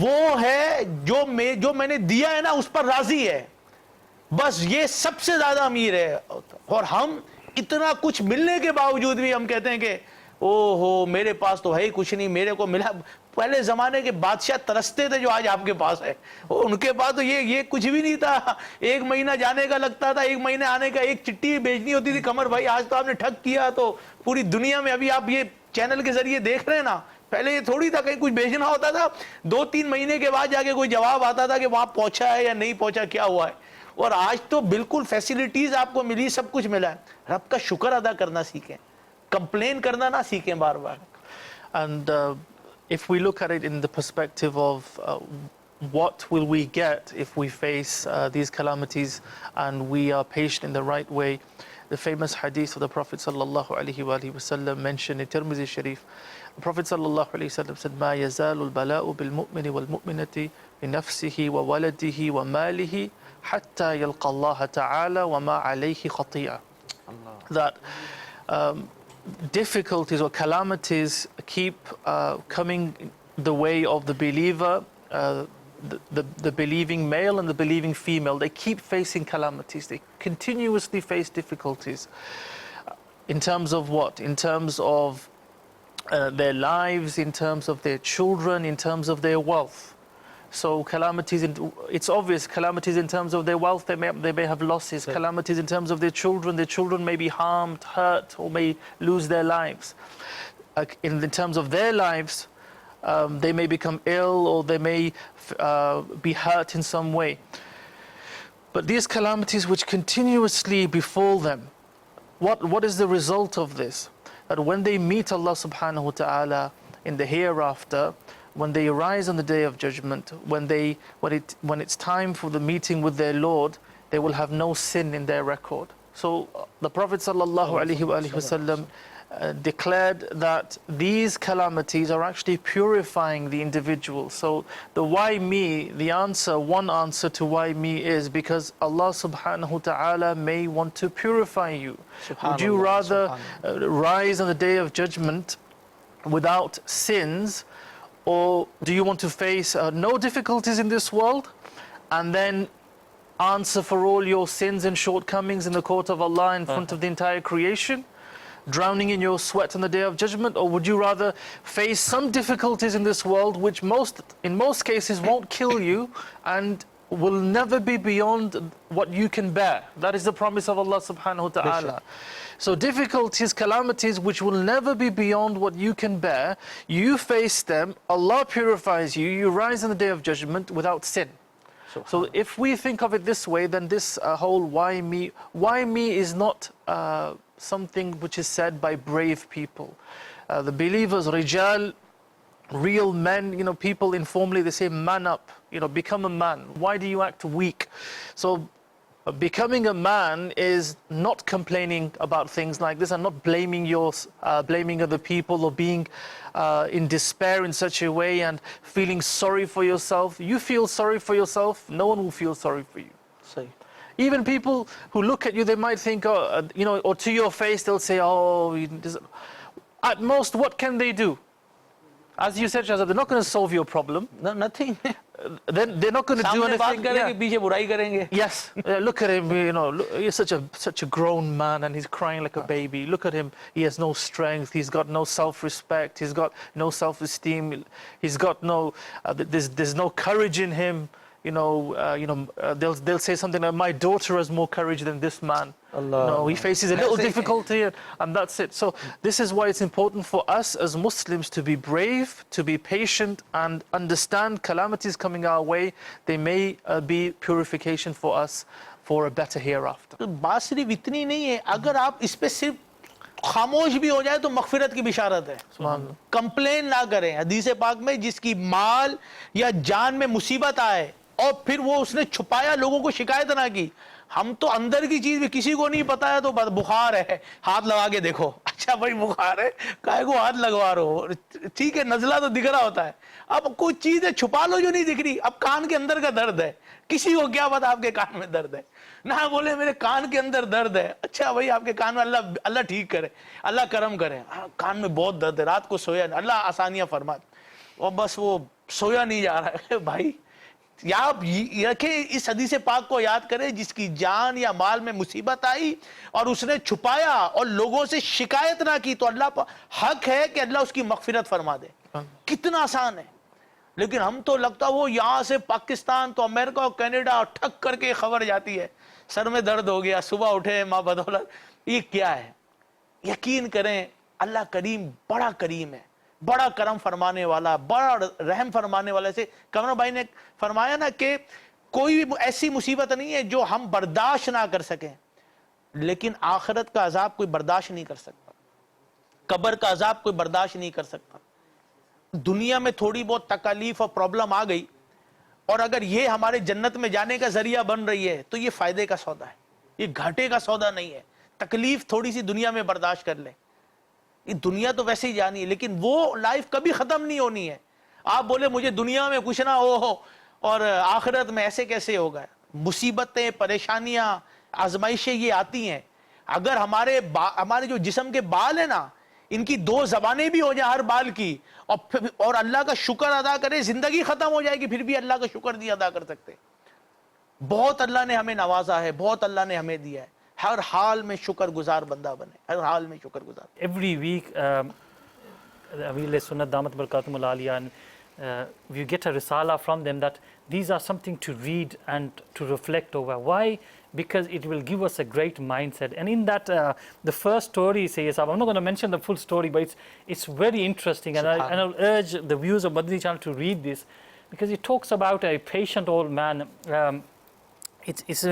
وہ ہے جو میں نے دیا ہے نا اس پر راضی ہے. بس یہ سب سے زیادہ امیر ہے. اور ہم اتنا کچھ ملنے کے باوجود بھی ہم کہتے ہیں کہ او ہو میرے پاس تو ہے ہی کچھ نہیں، میرے کو ملا. پہلے زمانے کے بادشاہ ترستے تھے جو آج آپ کے پاس ہے. ان کے پاس تو یہ کچھ بھی نہیں تھا. 1 مہینہ جانے کا لگتا تھا، 1 مہینہ آنے کا. ایک چٹھی بھیجنی ہوتی تھی. قمر بھائی آج تو آپ نے ٹھگ کیا تو پوری دنیا میں، ابھی آپ یہ چینل کے ذریعے دیکھ رہے ہیں نا، پہلے یہ تھوڑی تھا کہیں کچھ بھیجنا ہوتا تھا 2-3 مہینے کے بعد جا کے کوئی جواب آتا تھا کہ وہاں پہنچا ہے یا نہیں پہنچا، کیا ہوا ہے. اور آج تو بالکل فیسیلیٹیز آپ کو ملی، سب کچھ ملا ہے. رب کا شکر ادا کرنا سیکھیں، کمپلین کرنا نہ سیکھیں بار بار. And if we look at it in the perspective of what will we get if we face these calamities and we are patient in the right way, the famous hadith of the Prophet sallallahu alaihi wasallam mentioned in Tirmidhi Sharif, the Prophet sallallahu alaihi wasallam said, "Ma yazalu al-bala'u bil-mu'mini wal-mu'minati bi nafsihi wa waladihi wa malihi hatta yalqa Allah ta'ala wa ma alayhi khati'a." That difficulties or calamities keep coming the way of the believer, the believing male and the believing female. They keep facing calamities. They continuously face difficulties. In terms of what? In terms of their lives, in terms of their children, in terms of their wealth. So calamities, it's obvious, calamities in terms of their wealth, they may have losses. Calamities in terms of their children may be harmed, hurt, or may lose their lives. In terms of their lives, they may become ill, or they may be hurt in some way. But these calamities which continuously befall them, what is the result of this? That when they meet Allah subhanahu wa ta'ala in the hereafter, when they arise on the Day of Judgment, when it's time for the meeting with their Lord, they will have no sin in their record. So the Prophet sallallahu alaihi wasallam declared that these calamities are actually purifying the individual. So the why me, one answer to why me is because Allah subhanahu wa ta'ala may want to purify you. Would you rather rise on the Day of Judgment without sins, or do you want to face no difficulties in this world and then answer for all your sins and shortcomings in the court of Allah in front of the entire creation, drowning in your sweat on the Day of Judgment? Or would you rather face some difficulties in this world which in most cases won't kill you and will never be beyond what you can bear? That is the promise of Allah subhanahu wa ta'ala. So difficulties, calamities which will never be beyond what you can bear, you face them, Allah purifies you, you rise on the Day of Judgment without sin. So if we think of it this way, then this whole why me is not something which is said by brave people. The believers, rijal, real men, people informally, they say man up, become a man. Why do you act weak? So becoming a man is not complaining about things like this and not blaming other people, or being in despair in such a way and feeling sorry for yourself. You feel sorry for yourself, no one will feel sorry for you. Sorry. Even people who look at you, they might think, or to your face, they'll say, at most, what can they do? As you said, Shahzad, they're not going to solve your problem. No, nothing. They're not going to do anything. Yeah. Yes, look at him, he's such a grown man and he's crying like a baby. Look at him, he has no strength, he's got no self-respect, he's got no self-esteem, he's got no, there's no courage in him. They'll say something like, my daughter has more courage than this man. He faces a little difficulty and that's it. So this is why it's important for us as Muslims to be brave, to be patient and understand calamities coming our way. They may be purification for us for a better hereafter. बात सिर्फ इतनी नहीं है, अगर आप इस पे सिर्फ खामोश भी हो जाए तो मगफिरत की बिशारत है. कंप्लेन ना करें. हदीस पाक में जिसकी माल या जान में मुसीबत आए और फिर वो उसने छुपाया, लोगों को शिकायत ना की. हम तो अंदर की चीज भी किसी को नहीं पता है तो बुखार है, हाथ लगा के देखो. अच्छा भाई बुखार है, काहे को हाथ लगवा रहे हो? ठीक है, नजला तो दिख रहा होता है. अब कोई चीज है छुपा लो जो नहीं दिख रही. अब कान के अंदर का दर्द है, किसी को क्या पता आपके कान में दर्द है? ना बोले मेरे कान के अंदर दर्द है. अच्छा भाई आपके कान में अल्लाह ठीक करे, अल्लाह करम करे. कान में बहुत दर्द है, रात को सोया, अल्लाह आसानियां फरमा. और बस वो सोया नहीं जा रहा है. भाई आप रखें, इस हदीस पाक को याद करें, जिसकी जान या माल में मुसीबत आई और उसने छुपाया और लोगों से शिकायत ना की, तो अल्लाह पर हक है कि अल्लाह उसकी मगफिरत फरमा दे. कितना आसान है. लेकिन हम तो लगता वो यहां से पाकिस्तान तो अमेरिका और कनाडा ठक करके खबर जाती है, सर में दर्द हो गया, सुबह उठे माँ बदौलत. ये क्या है? यकीन करें अल्लाह करीम बड़ा करीम है, बड़ा करम फरमाने वाला, बड़ा रहम फरमाने वाला. से कमर भाई ने फरमाया ना कि कोई भी ऐसी मुसीबत नहीं है जो हम बर्दाश्त ना कर सकें, लेकिन आखिरत का अजाब कोई बर्दाश्त नहीं कर सकता, कब्र का अजाब कोई बर्दाश्त नहीं कर सकता. दुनिया में थोड़ी बहुत तकलीफ और प्रॉब्लम आ गई और अगर ये हमारे जन्नत में जाने का जरिया बन रही है तो ये फायदे का सौदा है, ये घाटे का सौदा नहीं है. तकलीफ थोड़ी सी दुनिया में बर्दाश्त कर ले, ये दुनिया तो वैसे ही जानी है, लेकिन वो लाइफ कभी खत्म नहीं होनी है. आप बोले मुझे दुनिया में कुछ ना हो और आखिरत में ऐसे कैसे होगा? मुसीबतें, परेशानियां, आजमाइशें ये आती हैं. अगर हमारे जो जिस्म के बाल है ना, इनकी दो जबानें भी हो जाए हर बाल की, और अल्लाह का शुक्र अदा करें, जिंदगी खत्म हो जाएगी फिर भी अल्लाह का शुक्र नहीं अदा कर सकते. बहुत अल्लाह ने हमें नवाजा है, बहुत अल्लाह ने हमें दिया है. हर हाल में शुक्रगुजार बंदा बने, हर हाल में शुक्रगुजार. Every week, Ameer Sunnat Damat Barakatuhum Al-Aliya we get a risala from them that these are something to read and to reflect over. Why? Because it will give us a great mindset. And in that, the first story says, I'm not going to mention the full story, but it's very interesting. And I'll urge the viewers of Madani channel to read this, because it talks about a patient old man. It's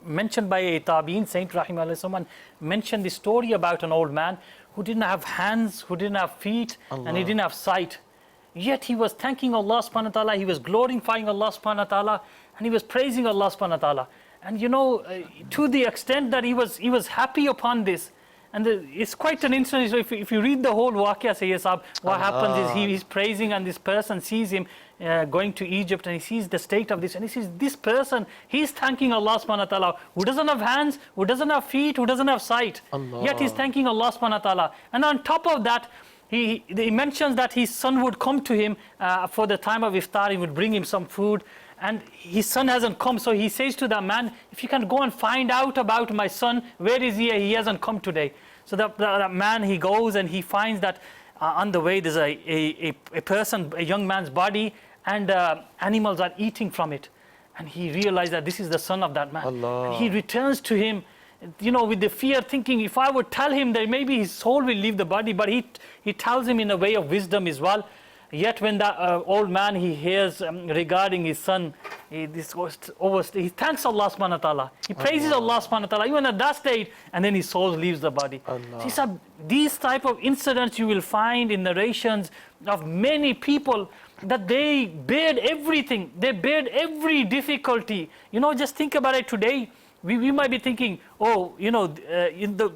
mentioned by a Tabi'in Saint, rahimahullah, someone mentioned the story about an old man who didn't have hands, who didn't have feet, and he didn't have sight. Yet he was thanking Allah subhanahu wa ta'ala, he was glorifying Allah subhanahu wa ta'ala, and he was praising Allah subhanahu wa ta'ala. And you know, to the extent that he was happy upon this. And it's quite an incident. So if you read the whole waqia, Sayyid, what happens is he's praising, and this person sees him going to Egypt, and he sees the state of this, and he sees this person, he's thanking Allah subhanahu wa ta'ala, who doesn't have hands, who doesn't have feet, who doesn't have sight. Yet he's thanking Allah subhanahu wa ta'ala. And on top of that, he mentions that his son would come to him for the time of iftar, he would bring him some food, and his son hasn't come. So he says to the man, if you can go and find out about my son, where is he? He hasn't come today. So that man, he goes and he finds that on the way there's a person, a young man's body, and animals are eating from it. And he realized that this is the son of that man. And he returns to him, you know, with the fear, thinking, if I would tell him, that maybe his soul will leave the body. But he tells him in a way of wisdom as well. Yet when that old man, he hears regarding his son, he thanks Allah subhanahu wa ta'ala. He praises Allah subhanahu wa ta'ala, even at that state, and then his soul leaves the body. So these type of incidents you will find in narrations of many people, that they bared everything. They bared every difficulty. You know, just think about it today. We might be thinking, oh, you know,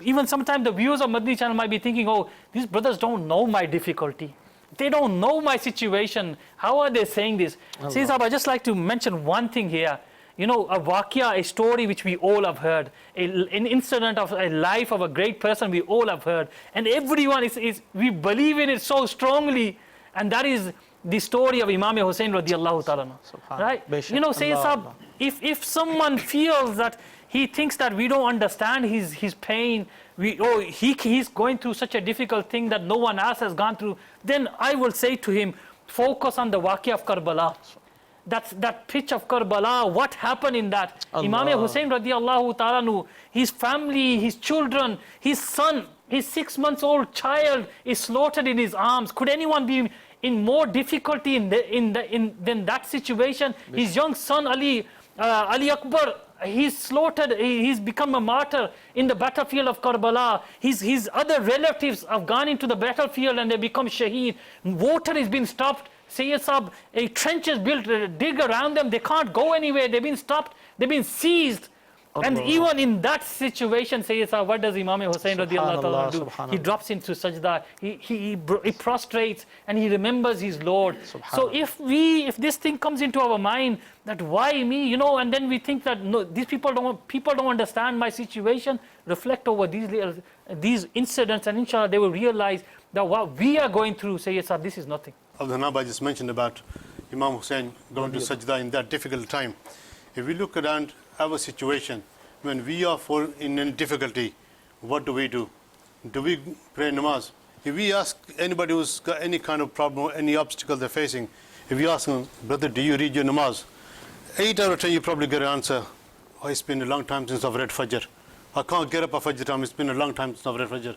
even sometimes the viewers of Madani channel might be thinking, oh, these brothers don't know my difficulty. They don't know my situation. How are they saying this? Sayyid Sahab, I just like to mention one thing here. You know, a waqia, a story which we all have heard, an incident of a life of a great person we all have heard. And everyone, we believe in it so strongly. And that is the story of Imam Hussain radiallahu ta'ala. Right? You know, Sayyid Sahab, if someone feels that he thinks that we don't understand his pain, he's going through such a difficult thing that no one else has gone through, then I will say to him, focus on the waqia of Karbala. That pitch of Karbala, what happened in that. Imam Hussain radiallahu ta'ala, his family, his children, his son, his 6-month-old child is slaughtered in his arms. Could anyone be in more difficulty than that situation? His young son Ali Akbar, he's slaughtered, he's become a martyr in the battlefield of Karbala. His other relatives have gone into the battlefield and they become shaheed. Water has been stopped. Sayyid Sahab, a trench is built, dig around them, they can't go anywhere, they've been stopped, they've been seized. And even in that situation, Sayyid Sahab, what does Imam Hussain radiallahu ta'ala do? He drops into sajda, he prostrates, and he remembers his Lord. So if this thing comes into our mind, that why me, you know, and then we think that no, these people don't understand my situation, reflect over these incidents, and inshallah they will realize that what we are going through, Sayyid Sahab, this is nothing. Abdul Hanab, I just mentioned about Imam Hussain going to sajda in that difficult time. If we look around our situation, when we are in difficulty, what do? Do we pray namaz? If we ask anybody who's got any kind of problem or any obstacle they're facing, if you ask them, brother, do you read your namaz? 8 out of 10 you probably get an answer, oh, it's been a long time since I've read Fajr. I can't get up at Fajr time, it's been a long time since I've read Fajr.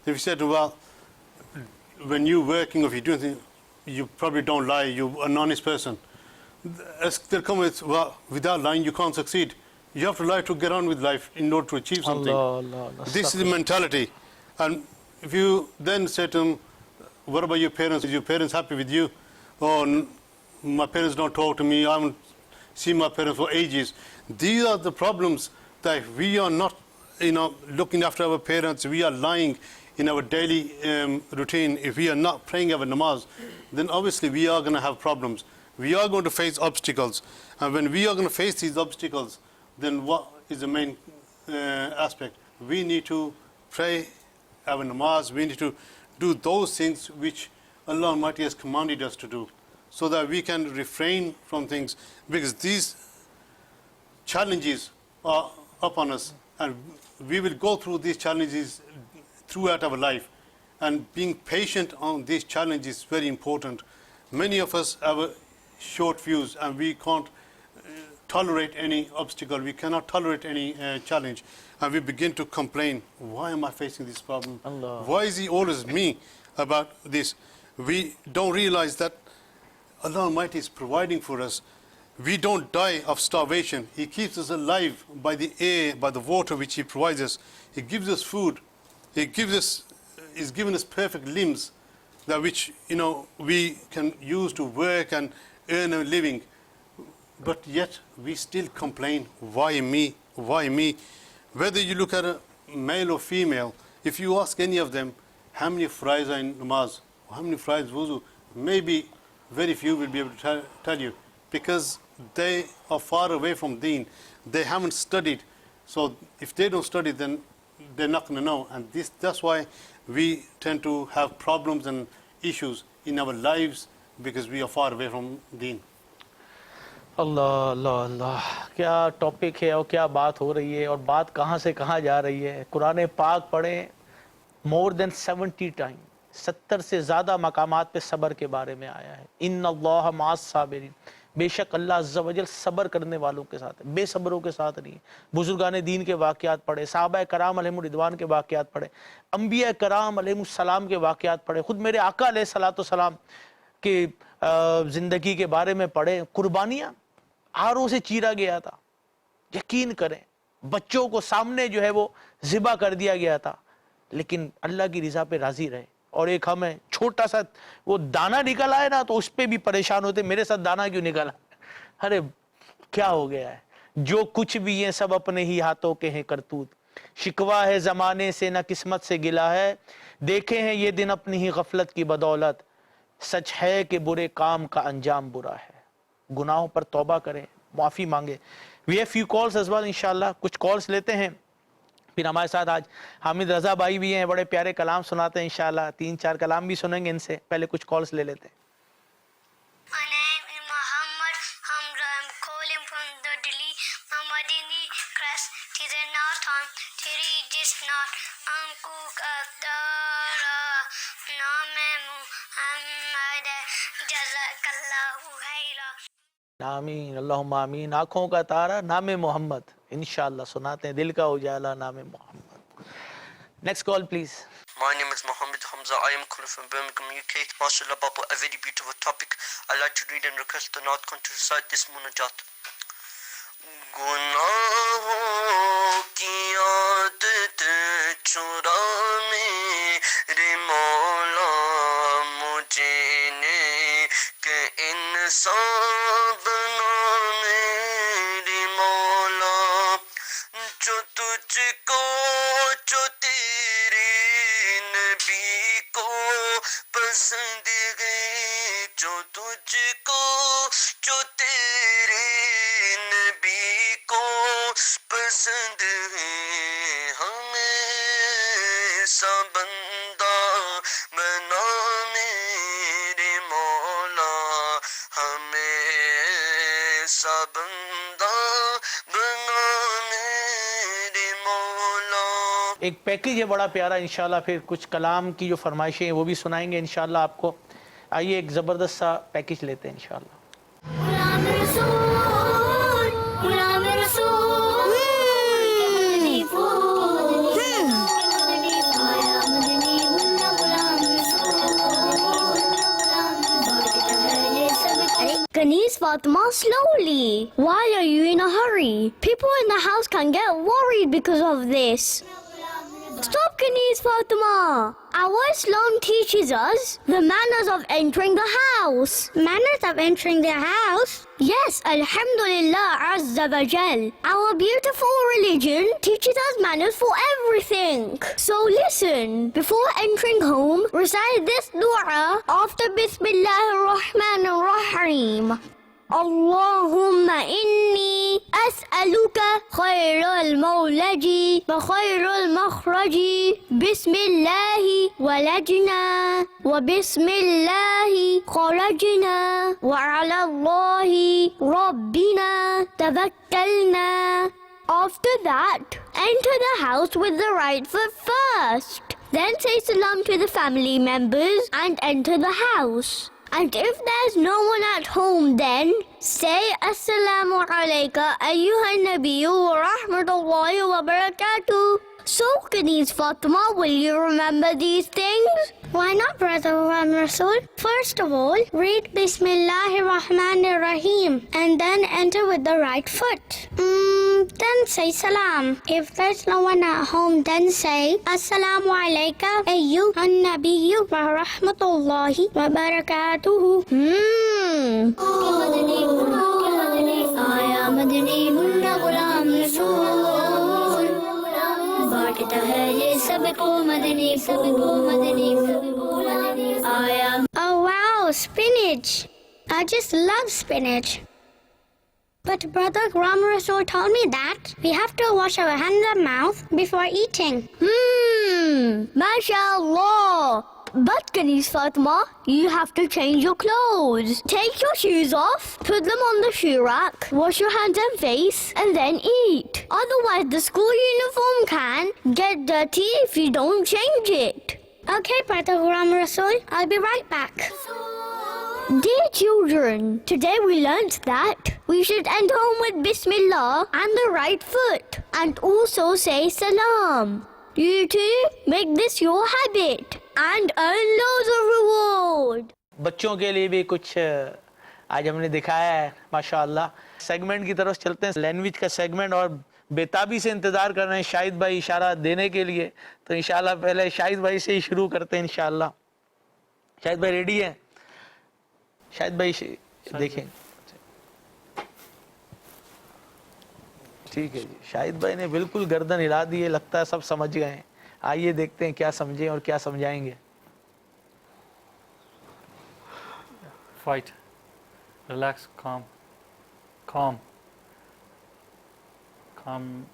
If you said, well, when you're working or if you're doing things, you probably don't lie, you're an honest person. They'll come with, well, without lying you can't succeed. You have to lie to get on with life in order to achieve something. This is the mentality. And if you then say to them, what about your parents? Is your parents happy with you? Oh, my parents don't talk to me, I haven't seen my parents for ages. These are the problems that we are not, looking after our parents, we are lying in our daily routine. If we are not praying our namaz, then obviously we are going to have problems. We are going to face obstacles. And when we are going to face these obstacles, then what is the main aspect? We need to pray our namaz. We need to do those things which Allah Almighty has commanded us to do, so that we can refrain from things, because these challenges are upon us and we will go through these challenges throughout our life. And being patient on these challenges is very important. Many of us have a short fuse and we can't tolerate any obstacle, we cannot tolerate any challenge, and we begin to complain, why am I facing this problem? Allah. Why is he always me about this? We don't realize that Allah Almighty is providing for us. We don't die of starvation. He keeps us alive by the air, by the water which He provides us. He gives us food. He's given us perfect limbs that which we can use to work and earn a living. But yet we still complain, why me? Why me? Whether you look at a male or female, if you ask any of them, how many fries are in namaz, or how many fries wuzu, maybe very few will be able to tell you, because they are far away from deen. They haven't studied. So if they don't study, then they're not going to know. And that's why we tend to have problems and issues in our lives, because we are far away from deen. اللہ اللہ اللہ، کیا topic ہے اور کیا بات ہو رہی ہے اور بات کہاں سے کہاں جا رہی ہے. قرآن پاک پڑھیں مور دین 70 ٹائم، 70 سے زیادہ مقامات پہ صبر کے بارے میں آیا ہے. ان اللہ مع الصابرین، بے شک اللہ عز و جل صبر کرنے والوں کے ساتھ ہے، بے صبروں کے ساتھ نہیں. بزرگان دین کے واقعات پڑھے، صحابہ کرام علیہم الرضوان کے واقعات پڑھے، انبیاء کرام علیہم السلام کے واقعات پڑھے، خود میرے آقا علیہ السلام کی زندگی کے بارے میں پڑھے. قربانیاں آروں سے چیرا گیا تھا، یقین کریں بچوں کو سامنے جو ہے وہ ذبح کر دیا گیا تھا، لیکن اللہ کی رضا پہ راضی رہے. اور ایک ہمیں چھوٹا سا وہ دانا نکل آئے نا تو اس پہ بھی پریشان ہوتے، میرے ساتھ دانا کیوں نکلا، ارے کیا ہو گیا ہے. جو کچھ بھی ہیں سب اپنے ہی ہاتھوں کے ہیں کرتوت، شکوہ ہے زمانے سے نہ قسمت سے گلا ہے، دیکھے ہیں یہ دن اپنی ہی غفلت کی بدولت، سچ ہے کہ برے کام کا انجام برا ہے. گناہوں پر توبہ کریں، معافی مانگے. We have few calls as well, انشاءاللہ کچھ کالز لیتے ہیں. پھر ہمارے ساتھ آج حامد رضا بھائی بھی ہیں، بڑے پیارے کلام سناتے ہیں، انشاءاللہ 3-4 کلام بھی سنیں گے ان سے. پہلے کچھ کالز لے لیتے ہیں. My name is Muhammad Hamza. I'm calling from the Delhi Ahmadini Crest. Tis now time to read this not Ankuk Abdara Name Muhammad Jazakallahu Khaira. آمین اللہم آمین. آنکھوں کا تارا نام محمد، انشاءاللہ سناتے ہیں دل کا اجالا نام Muhammad. Next call please. My name is Mohammed Hamza. I am calling from Birmingham, UK. MashaAllah, Baba, a very beautiful topic. I'd like to read and request the Naat Khan to recite this munajat. Gunaahon ki aadat chura mere Maula mujhe ne ke insaan bana mere Maula jo tujhko jo tere نبی کو پسند ہے، جو تجھ کو جو تیرے نبی کو پسند ہے، ہمیں سا بندہ بنا میرے مولا، ہمیں سا بندہ بنا میرے مولا. ایک پیکیج ہے بڑا پیارا، انشاءاللہ پھر کچھ کلام کی جو فرمائشیں ہیں وہ بھی سنائیں گے انشاءاللہ آپ کو. آئیے ایک زبردست سا پیکیج لیتے ہیں انشاءاللہ. غلام رسول غلام رسول مدنی پھول مدنی غلام رسول. Ganesh Fatima, slowly. Why are you in a hurry? People in the house can get worried because of this. Stop, Ganesh Fatima. Our Islam teaches us the manners of entering the house. Manners of entering the house? Yes, Alhamdulillah Azza wa Jal. Our beautiful religion teaches us manners for everything. So listen, before entering home, recite this dua after Bismillahir Rahmanir Rahim. اللهم إني أسألك خير المولج وخير المخرج بسم الله ولجنا وبسم الله خرجنا وعلى الله ربنا توكلنا. After that, enter the house with the right foot first. Then say salam to the family members and enter the house. And if there's no one at home, then say Assalamu alayka ayyuhan nabiyyu wa rahmatullahi wa barakatuh. So, Kaniz Fatima, will you remember these things? Why not, Brother Rasul? First of all, read Bismillahir Rahmanir Rahim and then enter with the right foot. Then say salam. If there's no one at home, then say Assalamu alayka ayyuhan nabiyyu wa rahmatullahi wa barakatuh. Aaya madani hunna ghulam rasool. Baatta hai ye sabko madani aaya. Oh wow, spinach. I just love spinach. But Brother Ram Rasul told me that we have to wash our hands and mouth before eating. MashaAllah. But Kaniz Fatima, you have to change your clothes. Take your shoes off, put them on the shoe rack, wash your hands and face, and then eat. Otherwise, the school uniform can get dirty if you don't change it. Okay, Brother Ram Rasul, I'll be right back. Dear children, today we learnt that we should enter home with Bismillah and the right foot, and also say Salam. You too, make this your habit and earn loads of reward. بچوں کے لیے بھی کچھ آج ہم نے دکھایا ہے ماشاءاللہ. سیگمنٹ کی طرف چلتے ہیں، لینگویج کا سیگمنٹ، اور بےتابی سے انتظار کر رہے ہیں شاہد بھائی اشارہ دینے کے لیے. تو انشاءاللہ پہلے شاہد بھائی سے ہی شروع کرتے ہیں انشاءاللہ. شاہد بھائی ریڈی ہیں؟ شاہد بھائی دیکھیں. ٹھیک ہے جی، شاہد بھائی نے بالکل گردن ہلا دی ہے، لگتا ہے سب سمجھ گئے ہیں. آئیے دیکھتے ہیں کیا سمجھیں اور کیا سمجھائیں گے. Fight. Relax, calm. Calm. Calm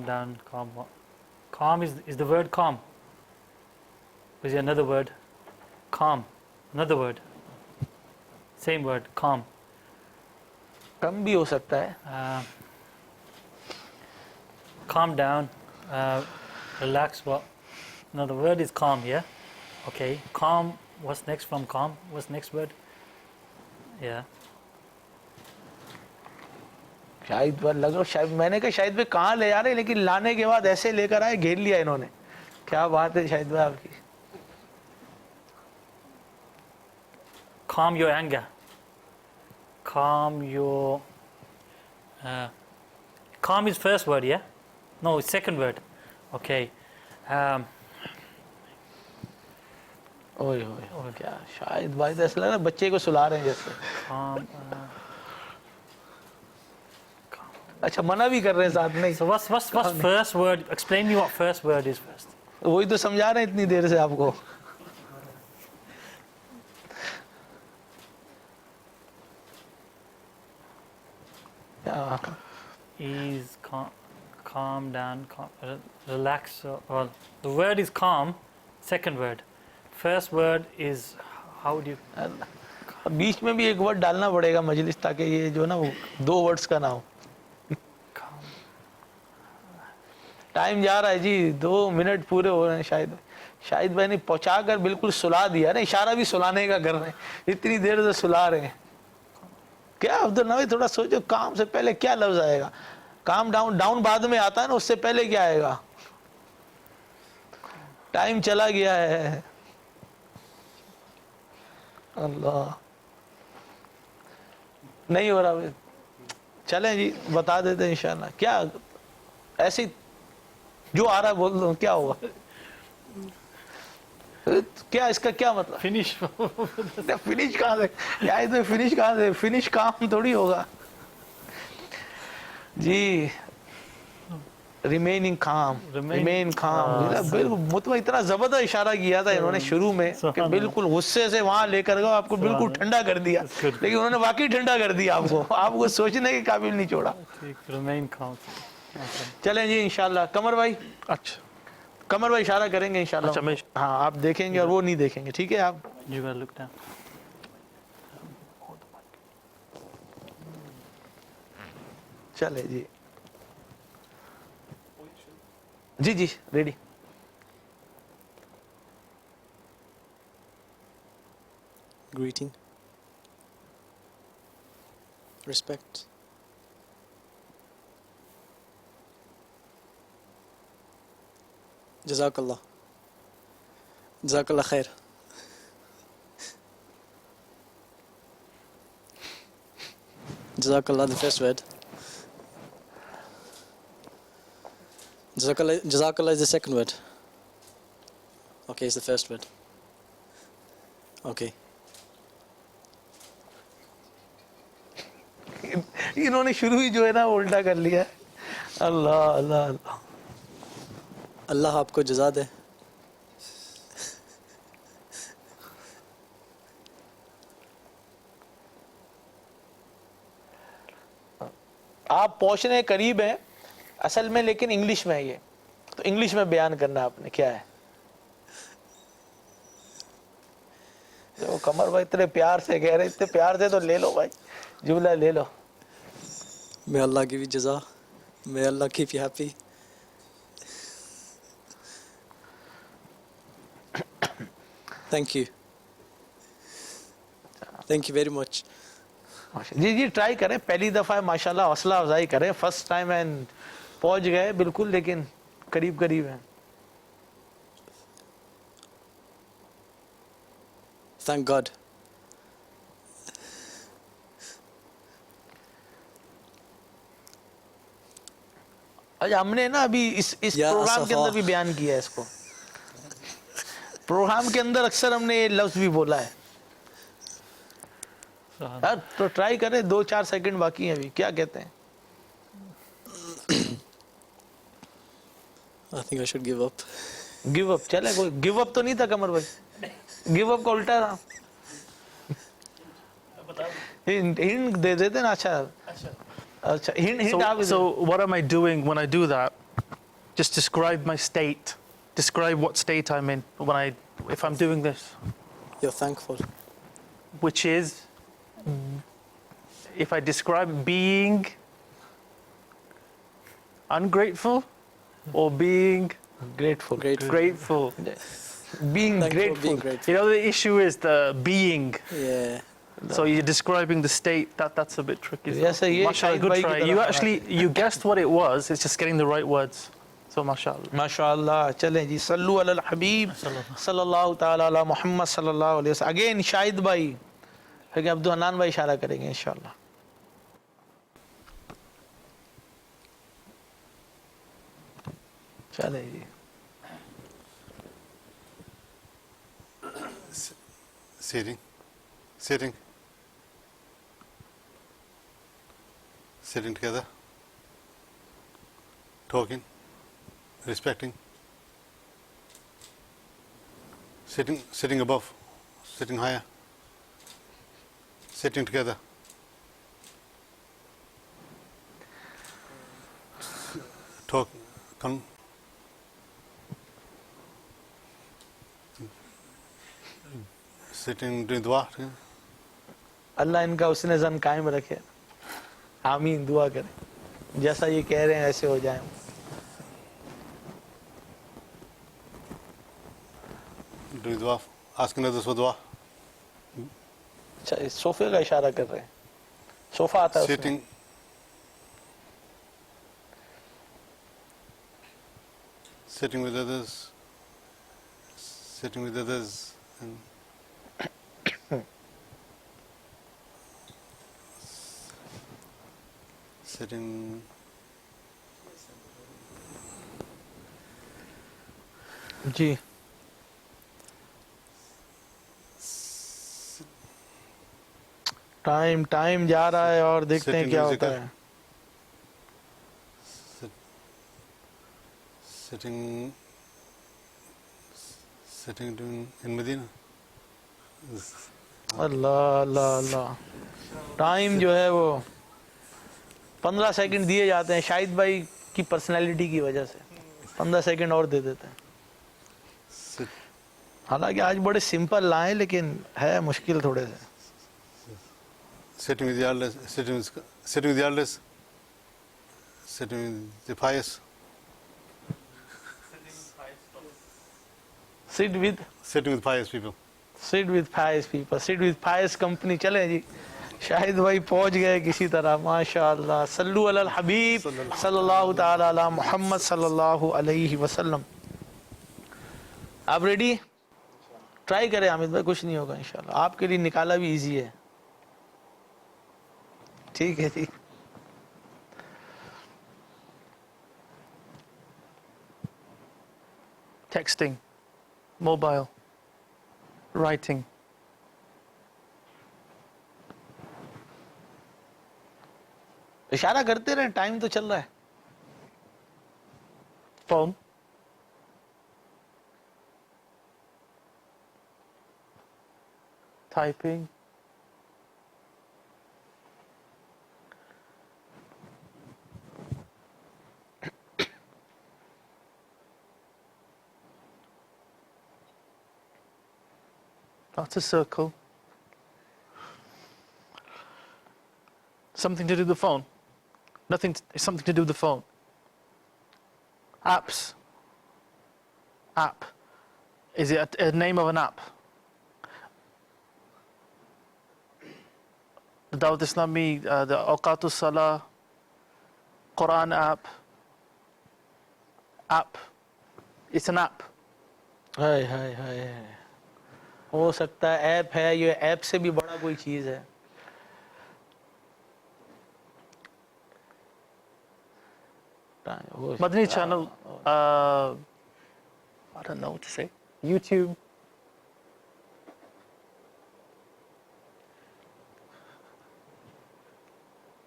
down, calm. Calm is the word calm. Is there another word? Calm. Another word. Same word, calm. کم بھی ہو سکتا ہے. Calm down. Relax. What? No, the word is calm, yeah? Okay. Calm. What's next from calm? What's next word? Yeah. شاہد بھائی لگ رہا شاید میں نے کہا شاہد بھائی کہاں لے جا رہے ہیں، لیکن لانے کے بعد ایسے لے کر آئے، گھیر لیا انہوں نے. کیا بات ہے شاہد بھائی آپ کی. Calm your anger. Calm your... calm is first word, yeah? No, it's second word. Okay. اوئے ہوئے کیا شاہد بھائی تو ایسا لگ رہا ہے بچے کو سلا رہے ہیں جیسے. Calm. اچھا منع بھی کر رہے ہیں ساتھ میں. So what's first word? Explain me what first word is first. وہی تو سمجھا رہے ہیں اتنی دیر سے آپ کو. Is calm down, relax. Well, the word is calm. Second word. First word is how do you? بیچ میں بھی ایک ورڈ ڈالنا پڑے گا مجلس تاکہ یہ جو نا وہ دو ورڈز کا نہ ہو. ٹائم جا رہا ہے جی، 2 منٹ پورے ہو رہے ہیں. شاہد بھائی نے پہنچا کر بالکل سلا دیا نا. اشارہ بھی سلانے کا کر رہے ہیں، اتنی دیر سے سلا رہے ہیں. کیا عبدالنوی تھوڑا سوچو، کام سے پہلے کیا لفظ آئے گا؟ کام ڈاؤن بعد میں آتا ہے نا، اس سے پہلے کیا آئے گا؟ ٹائم چلا گیا ہے. اللہ نہیں ہو رہا. چلیں جی بتا دیتے ہیں انشاءاللہ. کیا ایسی جو آ رہا ہے بول دو، کیا ہوگا؟ کیا اس کا کیا مطلب؟ Finish. فنش کہاں سے؟ یار تو فنش کہاں سے؟ فنش کام تھوڑی ہوگا جی. ریمیننگ کام، ریمین کام. بالکل مطمئن. اتنا زبردست اشارہ کیا تھا انہوں نے شروع میں کہ بالکل غصے سے وہاں لے کر گئے، آپ کو بالکل ٹھنڈا کر دیا. لیکن انہوں نے واقعی ٹھنڈا کر دیا آپ کو سوچنے کے قابل نہیں چھوڑا. Remain calm. چلیں جی انشاءاللہ. قمر بھائی، اچھا قمر بھائی اشارہ کریں گے انشاءاللہ. اچھا میں ہاں آپ دیکھیں گے اور وہ نہیں دیکھیں گے، ٹھیک ہے؟ آپ You gotta look down. چلے جی. جی ready. Respect. Jazakallah. Jazakallah khair. Jazakallah, the first word. Jazakallah is the second word. Okay, it's the first word. Okay. इन्होंने शुरू ही जो है ना उल्टा कर लिया. अल्लाह अल्लाह अल्लाह. اللہ آپ کو جزا دے. آپ پہنچنے قریب ہیں اصل میں, لیکن انگلش میں ہے یہ, تو انگلش میں بیان کرنا آپ نے کیا ہے. جو قمر بھائی اتنے پیار سے کہہ رہے, اتنے پیار سے تو لے لو بھائی, جملہ لے لو. May Allah give you jaza. May Allah keep you happy. Thank you. Thank you very much. جی جی ٹرائی کریں, پہلی دفعہ ماشاءاللہ حوصلہ افزائی کریں, فرسٹ ٹائم اینڈ پہنچ گئے بالکل, لیکن قریب قریب ہیں. Thank God. آج ہم نے نا ابھی اس پروگرام کے اندر بھی بیان کیا ہے اس کو, پروگرام کے اندر اکثر ہم نے یہ لفظ بھی بولا ہے. یار تو ٹرائی کریں, 2-4 سیکنڈ باقی ہیں ابھی, کیا کہتے ہیں. I think I should give up. Give up, چلے کوئی گیو اپ تو نہیں تھا قمر بھائی, گیو اپ کا الٹا تھا. ہنٹ دے دیتے نا. اچھا اچھا, ہنٹ آپ. So what am I doing when I do that? Just describe my state. Describe what state I'm in if I'm doing this. You're thankful. Which is, if I describe being ungrateful or being grateful. Grateful. Being Thankful, grateful. being grateful. You know, the issue is the being. Yeah. So you're describing the state. That's a bit tricky. Yes, sir, yeah, Mashallah, good Shahid bhai try. ki You taraf actually, you guessed what it was. It's just getting the right words. So mashallah. ماشاءاللہ. چلیں جی, صلو علی الحبیب صلی اللہ تعالی علی محمد صلی اللہ علیہ وسلم. Again شاہد بھائی, پھر عبدالحنان بھائی اشارہ کریں گے انشاءاللہ. چلیں جی. Sitting. Sitting. Sitting together. Talking. Respecting. Sitting above. Sitting higher. Sitting together. Talk. Sitting doing dua. اللہ ان کا اس نے زن قائم رکھے. آمین, دعا کریں جیسا یہ کہہ رہے ہیں ایسے ہو جائیں. Doing dua. Asking others for dua. اچھا, صوفے کا اشارہ کر رہے ہیں, صوفہ آتا ہے اس میں. Sitting. Sitting with others. Sitting with others. And sitting. جی ٹائم جا رہا ہے اور دیکھتے ہیں کیا ہوتا ہے. Sitting doing in Medina. Allah Allah Allah. Time جو ہے وہ 15 سیکنڈ دیے جاتے ہیں شاہد بھائی کی پرسنالٹی کی وجہ سے, 15 سیکنڈ اور دے دیتے ہیں. حالانکہ آج بڑے سمپل لائیں لیکن ہے مشکل تھوڑے سے. Sitting with the elders, sitting with the elders, sitting with the pious. Sit with Sitting with pious people. pious people, sit with pious company. چلیں جی شاہد بھائی پہنچ گئے کسی طرح ماشاءاللہ. صلو علی الحبیب صلی اللہ تعالی علی محمد صلی اللہ علیہ وسلم. آپ ریڈی؟ ٹرائی کریں حامد بھائی, کچھ نہیں ہوگا انشاءاللہ. آپ کے لیے نکالا بھی ایزی ہے. ٹھیک ہے جی. Texting, mobile, writing. اشارہ کرتے رہیں, ٹائم تو چل رہا ہے. Phone. Typing. That's a circle. Something to do with the phone. Nothing. Something to do with the phone. Apps. App. Is it a name of an app? The Dawat Islami, the Awqatus Salah, Quran app. App. It's an app. ہائے ہائے ہائے, ہو سکتا ہے app ہے, یہ app سے بھی بڑا کوئی چیز ہے. Madani channel. I don't know what to say. YouTube.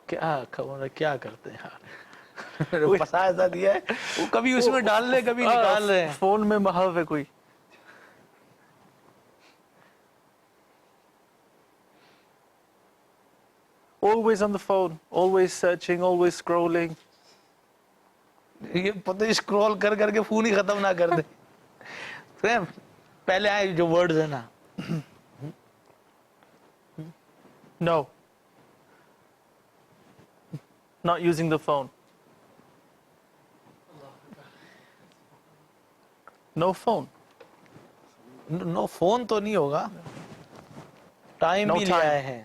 کیا کرتے ہیں یار, پسا ایسا دیا ہے وہ کبھی اس میں ڈال لے کبھی نکال رہے ہیں. فون میں محو ہے کوئی. Always on the phone, always searching, always scrolling. یہ پتہ اسکرول کر کر کے فون ہی ختم نہ کر دے. پہلے آئے جو ورڈز ہیں نا. No. Not using the phone. No phone. No phone تو نہیں ہوگا, ٹائم No بھی لے time. آئے ہیں.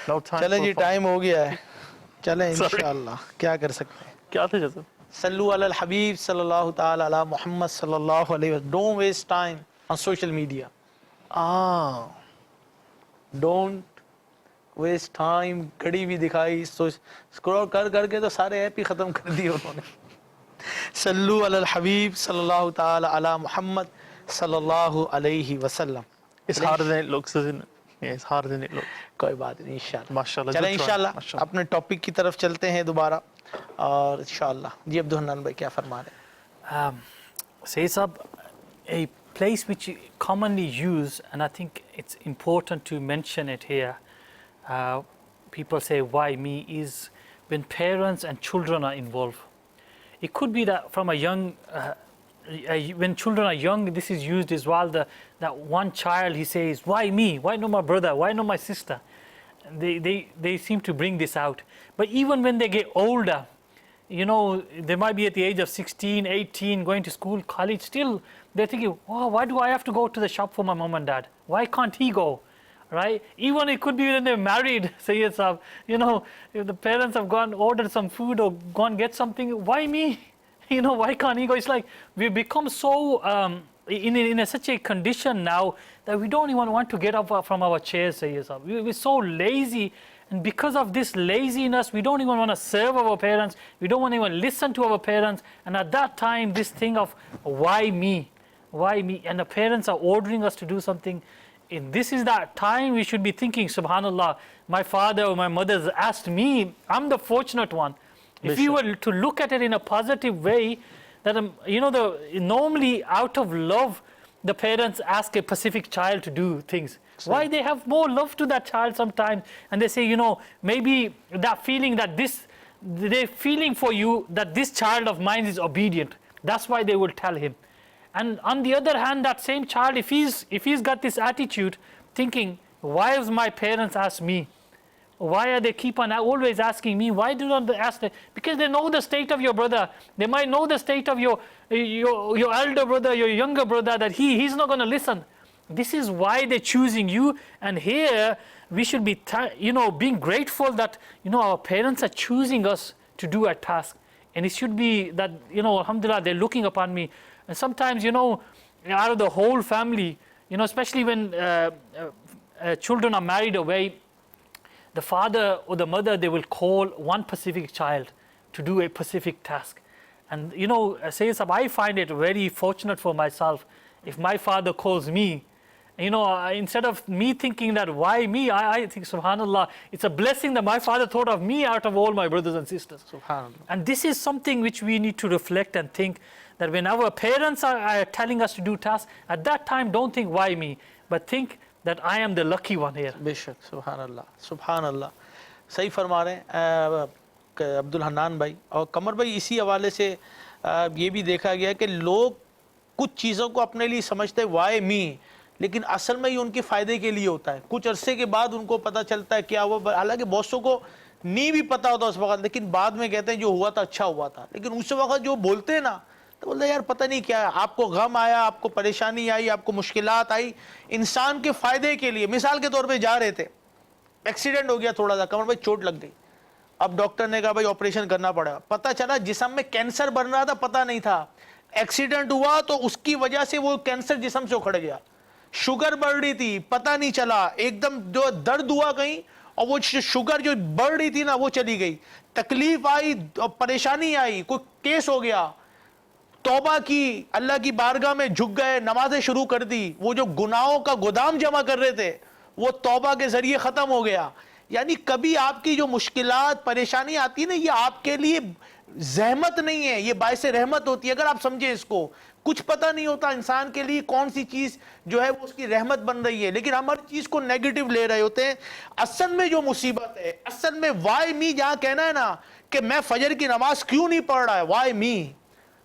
No time. چلے for جی phone. ٹائم ہو گیا ہے, چلیں انشاءاللہ کیا کر سکتے ہیں. کیا تھا جیسے؟ صلو علی الحبیب صلی اللہ تعالی علی محمد صلی اللہ علیہ وسلم. Don't waste time on social media. Don't waste time. گھڑی بھی دکھائی, اسکرول کر کر کے تو سارے ایپ ہی ختم کر دیے انہوں نے. صلو علی الحبیب صلی اللہ تعالی علی محمد صلی اللہ علیہ وسلم. It's harder than it looks, isn't it? Yeah, it's harder than it looks. کوئی بات نہیں انشاءاللہ. MashaAllah. چلیں good try. انشاءاللہ MashaAllah. اپنے ٹاپک کی طرف چلتے ہیں دوبارہ, اور انشاءاللہ جی عبدالحنان بھائی کیا فرما رہے ہیں. Sayyid Sahab, a place which you commonly use, and I think it's important to mention it here, people say, why me, is when parents and children are involved. It could be that from a young, when children are young, this is used as well, that one child, he says, why me? Why not my brother? Why not my sister? They seem to bring this out. But even when they get older, you know, they might be at the age of 16, 18, going to school, college, still they're thinking, oh, why do I have to go to the shop for my mom and dad? Why can't he go? Right? Even it could be when they're married, Sayyid Sahab, you know, if the parents have gone ordered some food or gone get something, why me? You know, why can't he go? It's like we've become so in such a condition now that we don't even want to get up from our chairs, Sayyid Sahab. We're so lazy. And because of this laziness, we don't even want to serve our parents. We don't want to even listen to our parents. And at that time, this thing of why me? Why me? And the parents are ordering us to do something. And this is that time we should be thinking, subhanallah, my father or my mother asked me, I'm the fortunate one. If you were to look at it in a positive way, that you know, normally out of love, the parents ask a specific child to do things. Why they have more love to that child sometimes, and they say, you know, maybe that feeling that they're feeling for you that this child of mine is obedient. That's why they will tell him. And on the other hand, that same child, if he's got this attitude, thinking, why does my parents ask me? Why are they keep on always asking me? Why do not they ask them? Because they know the state of your brother. They might know the state of your elder brother, your younger brother, that he's not going to listen. This is why they're choosing you. And here we should be, being grateful that, our parents are choosing us to do a task. And it should be that, alhamdulillah, they're looking upon me. And sometimes, out of the whole family, especially when children are married away, the father or the mother, they will call one specific child to do a specific task. And Sayyid Sahib, I find it very fortunate for myself if my father calls me. Instead of me thinking that why me, I think subhanallah, it's a blessing that my father thought of me out of all my brothers and sisters. Subhanallah. And this is something which we need to reflect and think, that when our parents are telling us to do tasks, at that time don't think why me, but think that I am the lucky one here. बेशक सुभान अल्लाह सही फरमा रहे हैं अब्दुल हन्नान भाई और कमर भाई। इसी हवाले से ये भी देखा गया कि लोग कुछ चीज़ों को अपने लिए समझते हैं वाई मी, लेकिन असल में ये उनके फ़ायदे के लिए होता है। कुछ अरसे के बाद उनको पता चलता है क्या हुआ, हालांकि बॉसों को नहीं भी पता होता उस वक्त, लेकिन बाद में कहते हैं जो हुआ था अच्छा हुआ था। लेकिन उस वक्त जो बोलते हैं ना, तो बोलते हैं यार पता नहीं क्या है, आपको गम आया, आपको परेशानी आई, आपको मुश्किलात आई, इंसान के फ़ायदे के लिए। मिसाल के तौर पर जा रहे थे, एक्सीडेंट हो गया थोड़ा सा, कमर भाई चोट लग गई, अब डॉक्टर ने कहा भाई ऑपरेशन करना पड़ेगा। पता चला जिस्म में कैंसर बन रहा था, पता नहीं था, एक्सीडेंट हुआ तो उसकी वजह से वो कैंसर जिस्म से उखड़ गया। शुगर बढ़ रही थी, पता नहीं चला, एकदम जो दर्द हुआ कहीं, और वो शुगर जो बढ़ रही थी ना वो चली गई। तकलीफ आई और परेशानी आई, कोई केस हो गया, तौबा की, अल्लाह की बारगाह में झुक गए, नमाजें शुरू कर दी, वो जो गुनाहों का गोदाम जमा कर रहे थे वो तौबा के जरिए खत्म हो गया। यानी कभी आपकी जो मुश्किलात परेशानी आती है ना, ये आपके लिए जहमत नहीं है, ये बायस रहमत होती है। अगर आप समझे इसको, कुछ पता नहीं होता इंसान के लिए कौन सी चीज जो है वो उसकी रहमत बन रही है, लेकिन हम हर चीज को नेगेटिव ले रहे होते हैं। असल में जो मुसीबत है, असल में वाई मी जहां कहना है ना कि मैं फजर की नमाज क्यों नहीं पढ़ रहा है, वाई मी,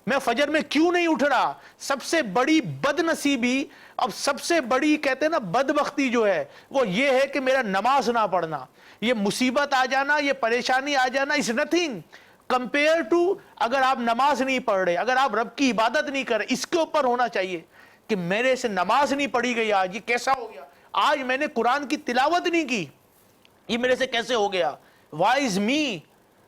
मैं फजर में क्यों नहीं उठ रहा, सबसे बड़ी बदनसीबी, अब सबसे बड़ी कहते हैं ना बदबख्ती जो है वो ये है कि मेरा नमाज ना पढ़ना। ये मुसीबत आ जाना, ये परेशानी आ जाना इज नथिंग कंपेयर टू अगर आप नमाज नहीं पढ़ रहे, अगर आप रब की इबादत नहीं कर रहे। इसके ऊपर होना चाहिए कि मेरे से नमाज नहीं पढ़ी गई, आज ये कैसा हो गया, आज मैंने कुरान की तिलावत नहीं की, ये मेरे से कैसे हो गया, वाई इज मी।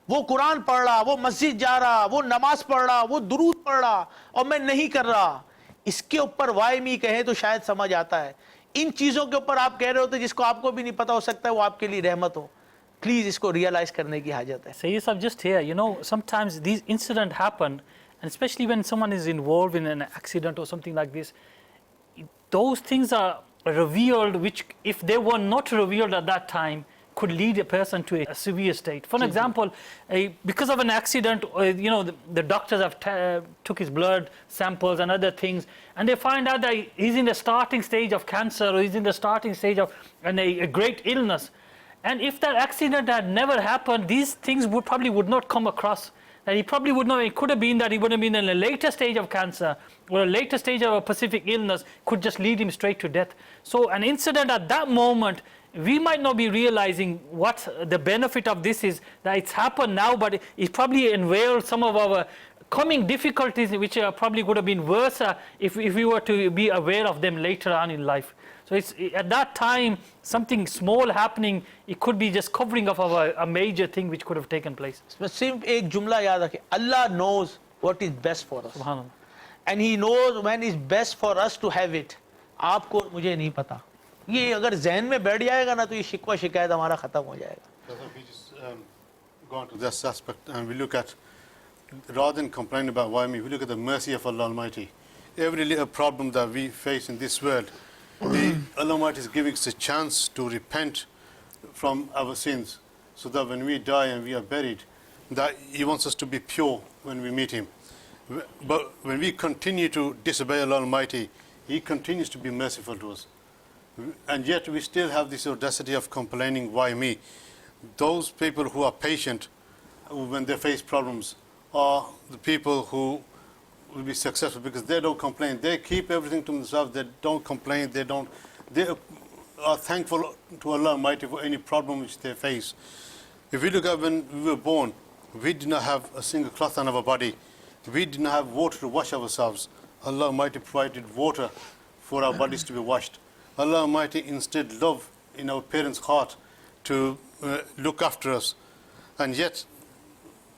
वो कुरान पढ़ रहा, वो मस्जिद जा रहा, वो नमाज पढ़ रहा, वो दुरूद पढ़ रहा, और मैं नहीं कर रहा। इसके ऊपर वाई मी कहें तो शायद समझ आता है। इन चीजों के ऊपर आप कह रहे होते जिसको आपको भी नहीं पता, हो सकता है वो आपके लिए रहमत हो। प्लीज इसको रियलाइज करने की हाजत है। Sayyid Sahib, just here, sometimes these incidents happen, and especially when someone is involved in an accident or something like this, those things are revealed, which if they were not revealed at that time, could lead a person to a severe state. For example, because of an accident, the doctors have took his blood samples and other things, and they find out that he's in the starting stage of cancer, or he's in the starting stage of a great illness. And if that accident had never happened, these things would not come across. That he probably would not, it could have been that he would have been in a later stage of cancer or a later stage of a specific illness, could just lead him straight to death. So an incident at that moment, we might not be realizing what the benefit of this is, that it's happened now, but it probably unveiled some of our coming difficulties, which probably would have been worse if we were to be aware of them later on in life. So it's at that time, something small happening, it could be just covering of a major thing which could have taken place. सिर्फ एक जुमला याद रखें, Allah knows what is best for us, Subhanallah. and He knows when is best for us to have it. आपको और मुझे नहीं पता। ये अगर जहन में बैठ जाएगा ना, तो ये शिकवा शिकायत हमारा खत्म हो जाएगा। So we just go on to this aspect, and we look at, rather than complaining about why me, we look at the mercy of Allah Almighty. Every little problem that we face in this world, Allah Almighty is giving us a chance to repent from our sins, so that when we die and we are buried, that He wants us to be pure when we meet Him. But when we continue to disobey Allah Almighty, He continues to be merciful to us. And yet we still have this audacity of complaining, why me? Those people who are patient when they face problems are the people who will be successful, because they don't complain. They keep everything to themselves. They don't complain. They are thankful to Allah Almighty for any problem which they face. If we look at when we were born, we did not have a single cloth on our body. We did not have water to wash ourselves. Allah Almighty provided water for our bodies to be washed. Allah Almighty instilled love in our parents' heart to look after us. And yet,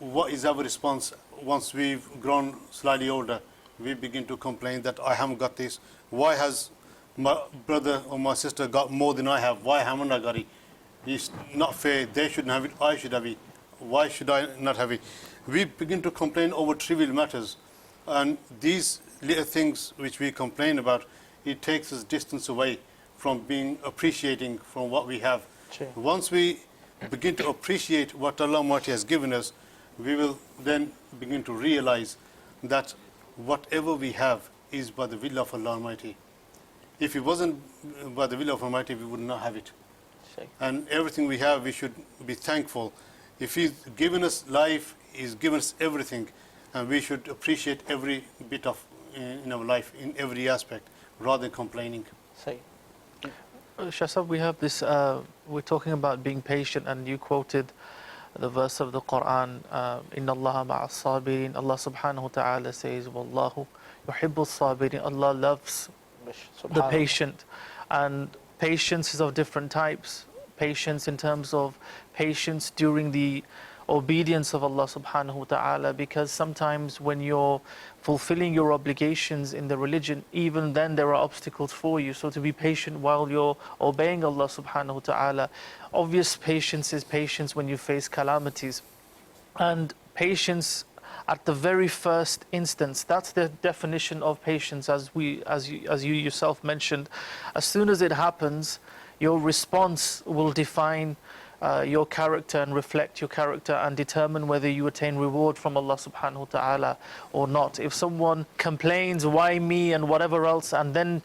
what is our response once we've grown slightly older? We begin to complain that I haven't got this. Why has my brother or my sister got more than I have? Why haven't I got it? It's not fair. They shouldn't have it. I should have it. Why should I not have it? We begin to complain over trivial matters. And these little things which we complain about, it takes us distance away from being appreciating from what we have. Sure. Once we begin to appreciate what Allah Almighty has given us, we will then begin to realize that whatever we have is by the will of Allah Almighty. If it wasn't by the will of Almighty, we would not have it. And everything we have, we should be thankful. If He's given us life, He's given us everything, and we should appreciate every bit of in our life, in every aspect, rather than complaining. Shah Sahib, we have this, we're talking about being patient, and you quoted the verse of the Quran, Inna Allah ma'as sabirin. Allah subhanahu wa ta'ala says, Wallahu yuhibbu sabirin. Allah loves the patient. And patience is of different types. Patience in terms of patience during the obedience of Allah subhanahu wa ta'ala, because sometimes when you're fulfilling your obligations in the religion, even then there are obstacles for you. So to be patient while you're obeying Allah subhanahu wa ta'ala. Obvious patience is patience when you face calamities. And patience at the very first instance, that's the definition of patience, as you yourself mentioned. As soon as it happens, your response will define your character and reflect your character and determine whether you attain reward from Allah subhanahu wa ta'ala or not. If someone complains, why me and whatever else, and then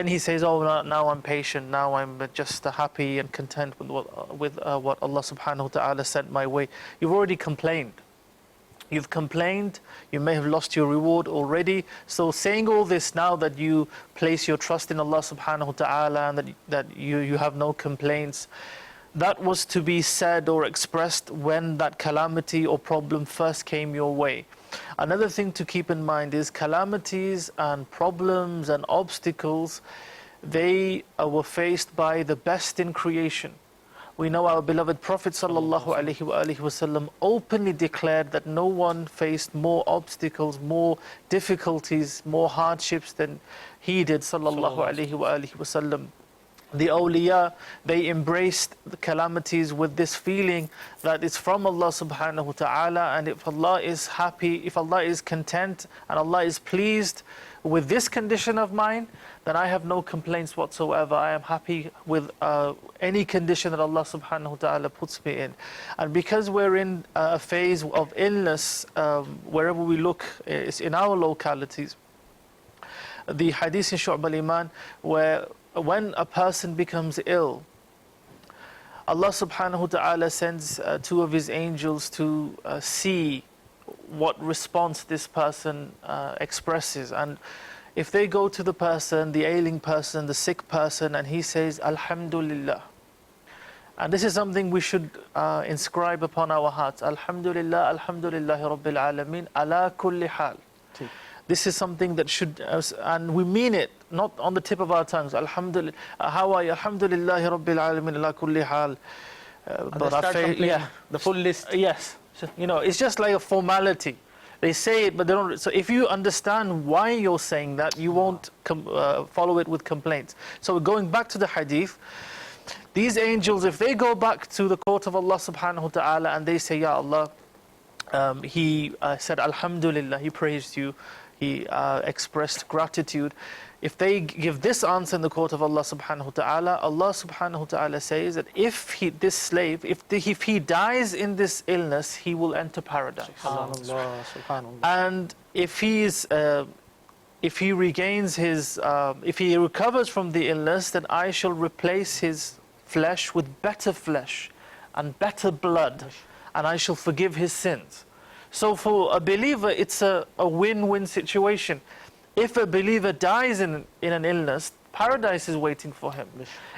he says, oh, now I'm patient, now I'm just happy and content with what Allah subhanahu wa ta'ala sent my way. You've already complained. You've complained, you may have lost your reward already. So saying all this now that you place your trust in Allah subhanahu wa ta'ala and that you have no complaints, that was to be said or expressed when that calamity or problem first came your way. Another thing to keep in mind is calamities and problems and obstacles, they were faced by the best in creation. We know our beloved Prophet sallallahu alaihi wasallam openly declared that no one faced more obstacles, more difficulties, more hardships than he did sallallahu alaihi wasallam. The awliya, they embraced the calamities with this feeling that it's from Allah subhanahu wa ta'ala, and if Allah is happy, if Allah is content and Allah is pleased with this condition of mine, then I have no complaints whatsoever. I am happy with any condition that Allah subhanahu wa ta'ala puts me in. And because we're in a phase of illness, wherever we look, it's in our localities. The hadith in Shu'ab al-Iman, where when a person becomes ill, Allah subhanahu wa ta'ala sends two of His angels to see what response this person expresses. And if they go to the person, the ailing person, the sick person, and he says, Alhamdulillah. And this is something we should inscribe upon our hearts. Alhamdulillah, Alhamdulillahi Rabbil Alameen, ala kulli hal. This is something that should, and we mean it, not on the tip of our tongues. Alhamdulillah, how are you? Alhamdulillahi Rabbil Alameen, ala kulli hal. But I fail, yeah, the full list. Yes, you know, it's just like a formality. They say it, but they don't. So if you understand why you're saying that, you won't follow it with complaints. So going back to the hadith, these angels, if they go back to the court of Allah subhanahu wa ta'ala and they say, Ya Allah, he said Alhamdulillah, he praised you, he expressed gratitude. If they give this answer in the court of Allah subhanahu wa ta'ala, Allah subhanahu wa ta'ala says that if this slave, if he dies in this illness, he will enter paradise. And if he regains his, if he recovers from the illness, then I shall replace his flesh with better flesh and better blood, and I shall forgive his sins. So for a believer, it's a win-win situation. If a believer dies in an illness, paradise is waiting for him.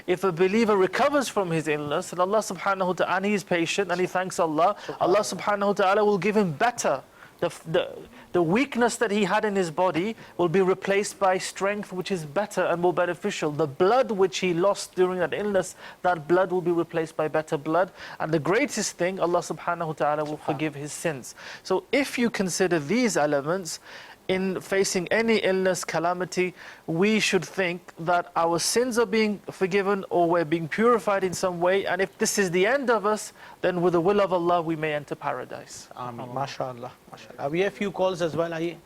If a believer recovers from his illness, and Allah subhanahu wa ta'ala, and he is patient and he thanks Allah, Allah subhanahu wa ta'ala will give him better The weakness that he had in his body will be replaced by strength which is better and more beneficial. The blood which he lost during that illness, that blood will be replaced by better blood. And the greatest thing, Allah subhanahu wa ta'ala will forgive his sins. So if you consider these elements, in facing any illness, calamity, we should think that our sins are being forgiven or we're being purified in some way. And if this is the end of us, then with the will of Allah, we may enter paradise. Ameen. MashaAllah. MashaAllah. We have few calls as well. आइए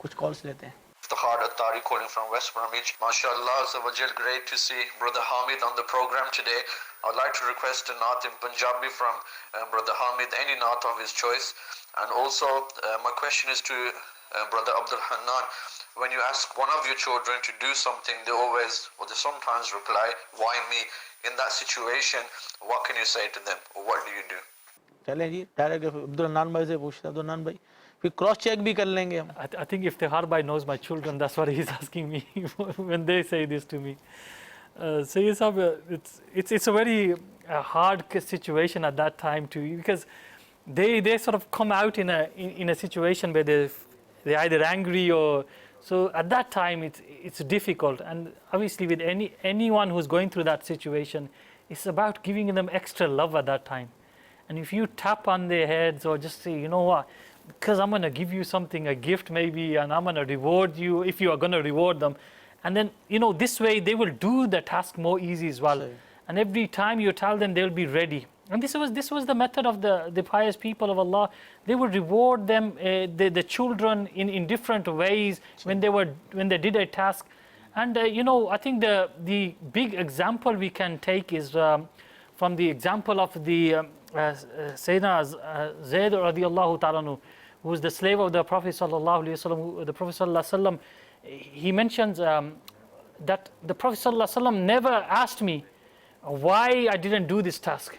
कुछ calls लेते हैं. Iftihar Attari calling from West Bromwich. MashaAllah, Zawajal, great to see Brother Hamid on the program today. I'd like to request a naat in Punjabi from Brother Hamid, any naat of his choice. And also, my question is to Brother Abdul Hannan. When you ask one of your children to do something, they always, or they sometimes reply, why me? In that situation, what can you say to them? Or what do you do? चलें जी direct Abdul Hannan भाई से पूछते हैं. अब्दुल हन्नान भाई फिर cross check भी कर लेंगे हम. I think if Iftihar Bhai knows my children, that's what he's asking me when they say this to me. So yes, it's a very hard situation at that time too, because they sort of come out in a situation where they're either angry or so. At that time it's difficult, and obviously with anyone who's going through that situation, it's about giving them extra love at that time. And if you tap on their heads or just say, you know what, because I'm going to give you something, a gift maybe, and I'm going to reward you if you are going to reward them, and then this way they will do the task more easy as well. And every time you tell them, they'll be ready. And this was the method of the pious people of Allah. They would reward them, the children in different ways when they did a task. And I think the big example we can take is from the example of the Sayyidina Zayd radiallahu ta'ala anhu, who was the slave of the Prophet sallallahu alaihi wasallam. The Prophet sallallahu alaihi wasallam, he mentions that the Prophet sallallahu alaihi wasallam never asked me why I didn't do this task.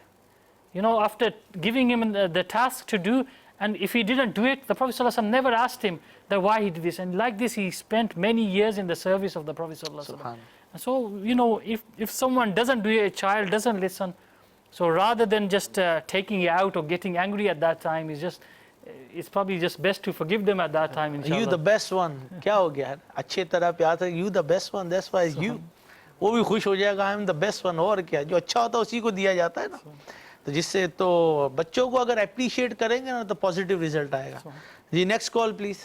After giving him the task to do, and if he didn't do it, the Prophet ﷺ never asked him that why he did this. And like this, he spent many years in the service of the Prophet ﷺ. And so, if someone doesn't do it, a child doesn't listen, so rather than just taking it out or getting angry at that time, it's probably just best to forgive them at that time, inshallah. You the best one. क्या हो गया? अच्छे तरह प्यार से, you the best one. That's why you. वो भी खुश हो जाएगा. I'm the best one. और क्या? जो अच्छा होता है उसी को दिया जाता है ना. तो जिससे तो बच्चों को अगर एप्रिशिएट करेंगे ना तो पॉजिटिव रिजल्ट आएगा. जी नेक्स्ट कॉल प्लीज.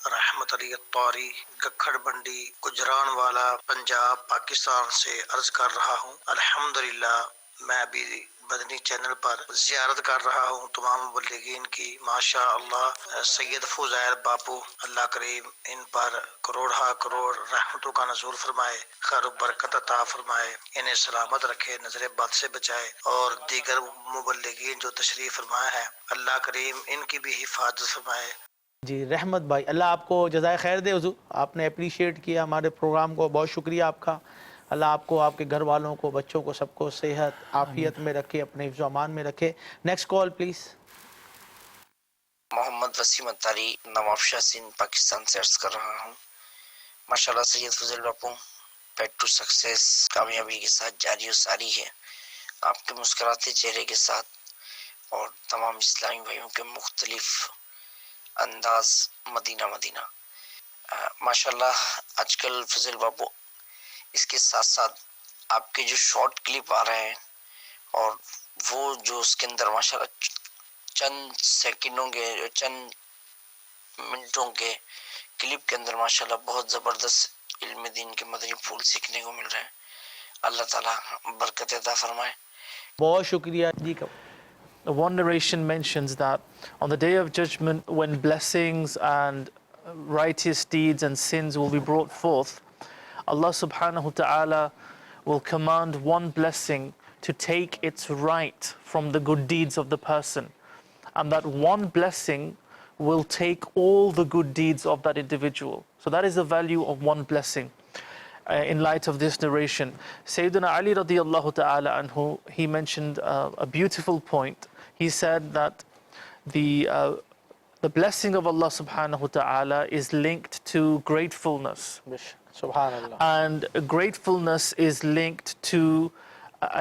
रहमत अली अत्तारी, गखड़ मंडी, गुजरानवाला, पंजाब, पाकिस्तान से अर्ज कर रहा हूँ. अल्हम्दुलिल्लाह, मैं अभी मदनी चैनल पर ज़ियारत कर रहा हूँ तमाम मुबल्लिगीन की. माशा अल्लाह, सैयद फुज़ैल बापू, अल्लाह करीम इन पर करोड़ रहमतों का नज़ूल फरमाए, खैर बरकत अता फरमाए, इन्हें सलामत रखे, नजर बद से बचाए, और दीगर मुबल्लिगीन जो तशरीफ फरमाए हैं, अल्लाह करीम इनकी भी हिफाजत फरमाए. जी रहमत भाई, अल्लाह आपको जज़ाए खैर दे. हुज़ूर, आपने अप्रिशिएट किया हमारे प्रोग्राम को, बहुत शुक्रिया आपका. अल्लाह आपको, आपके घर वालों को, बच्चों को, सबको सेहत आफियत में रखे, अपने हिफ्ज़ अमान में रखे. Next call please. Mohammad Waseem Attari, Nawabshah Sindh, Pakistan से अर्ज कर रहा हूँ. माशाल्लाह सैयद फजल बापू, पेट टू सक्सेस कामयाबी के साथ जारी और सारी है. आपके मुस्कुराते चेहरे के साथ और तमाम इस्लामी भाइयों के मुख्तलिफ अंदाज मदीना माशाल्लाह. आजकल फजल बापू, इसके साथ साथ आपके जो शॉर्ट क्लिप आ रहे हैं और वो जो उसके अंदर माशाल्लाह चंद सेकंडों के, चंद मिनटों के क्लिप के अंदर माशाल्लाह बहुत ज़बरदस्त इल्म दीन के मदनी फूल सीखने को मिल रहे हैं. अल्लाह ताला बरकत अता फरमाए. बहुत शुक्रिया जी. One narration mentions that on the day of judgment, when blessings and righteous deeds and sins will be brought forth, Allah subhanahu wa ta'ala will command one blessing to take its right from the good deeds of the person. And that one blessing will take all the good deeds of that individual. So that is the value of one blessing. In light of this narration, Sayyidina Ali radiallahu ta'ala anhu, he mentioned a beautiful point. He said that the blessing of Allah subhanahu wa ta'ala is linked to gratefulness. Subhanallah. And gratefulness is linked to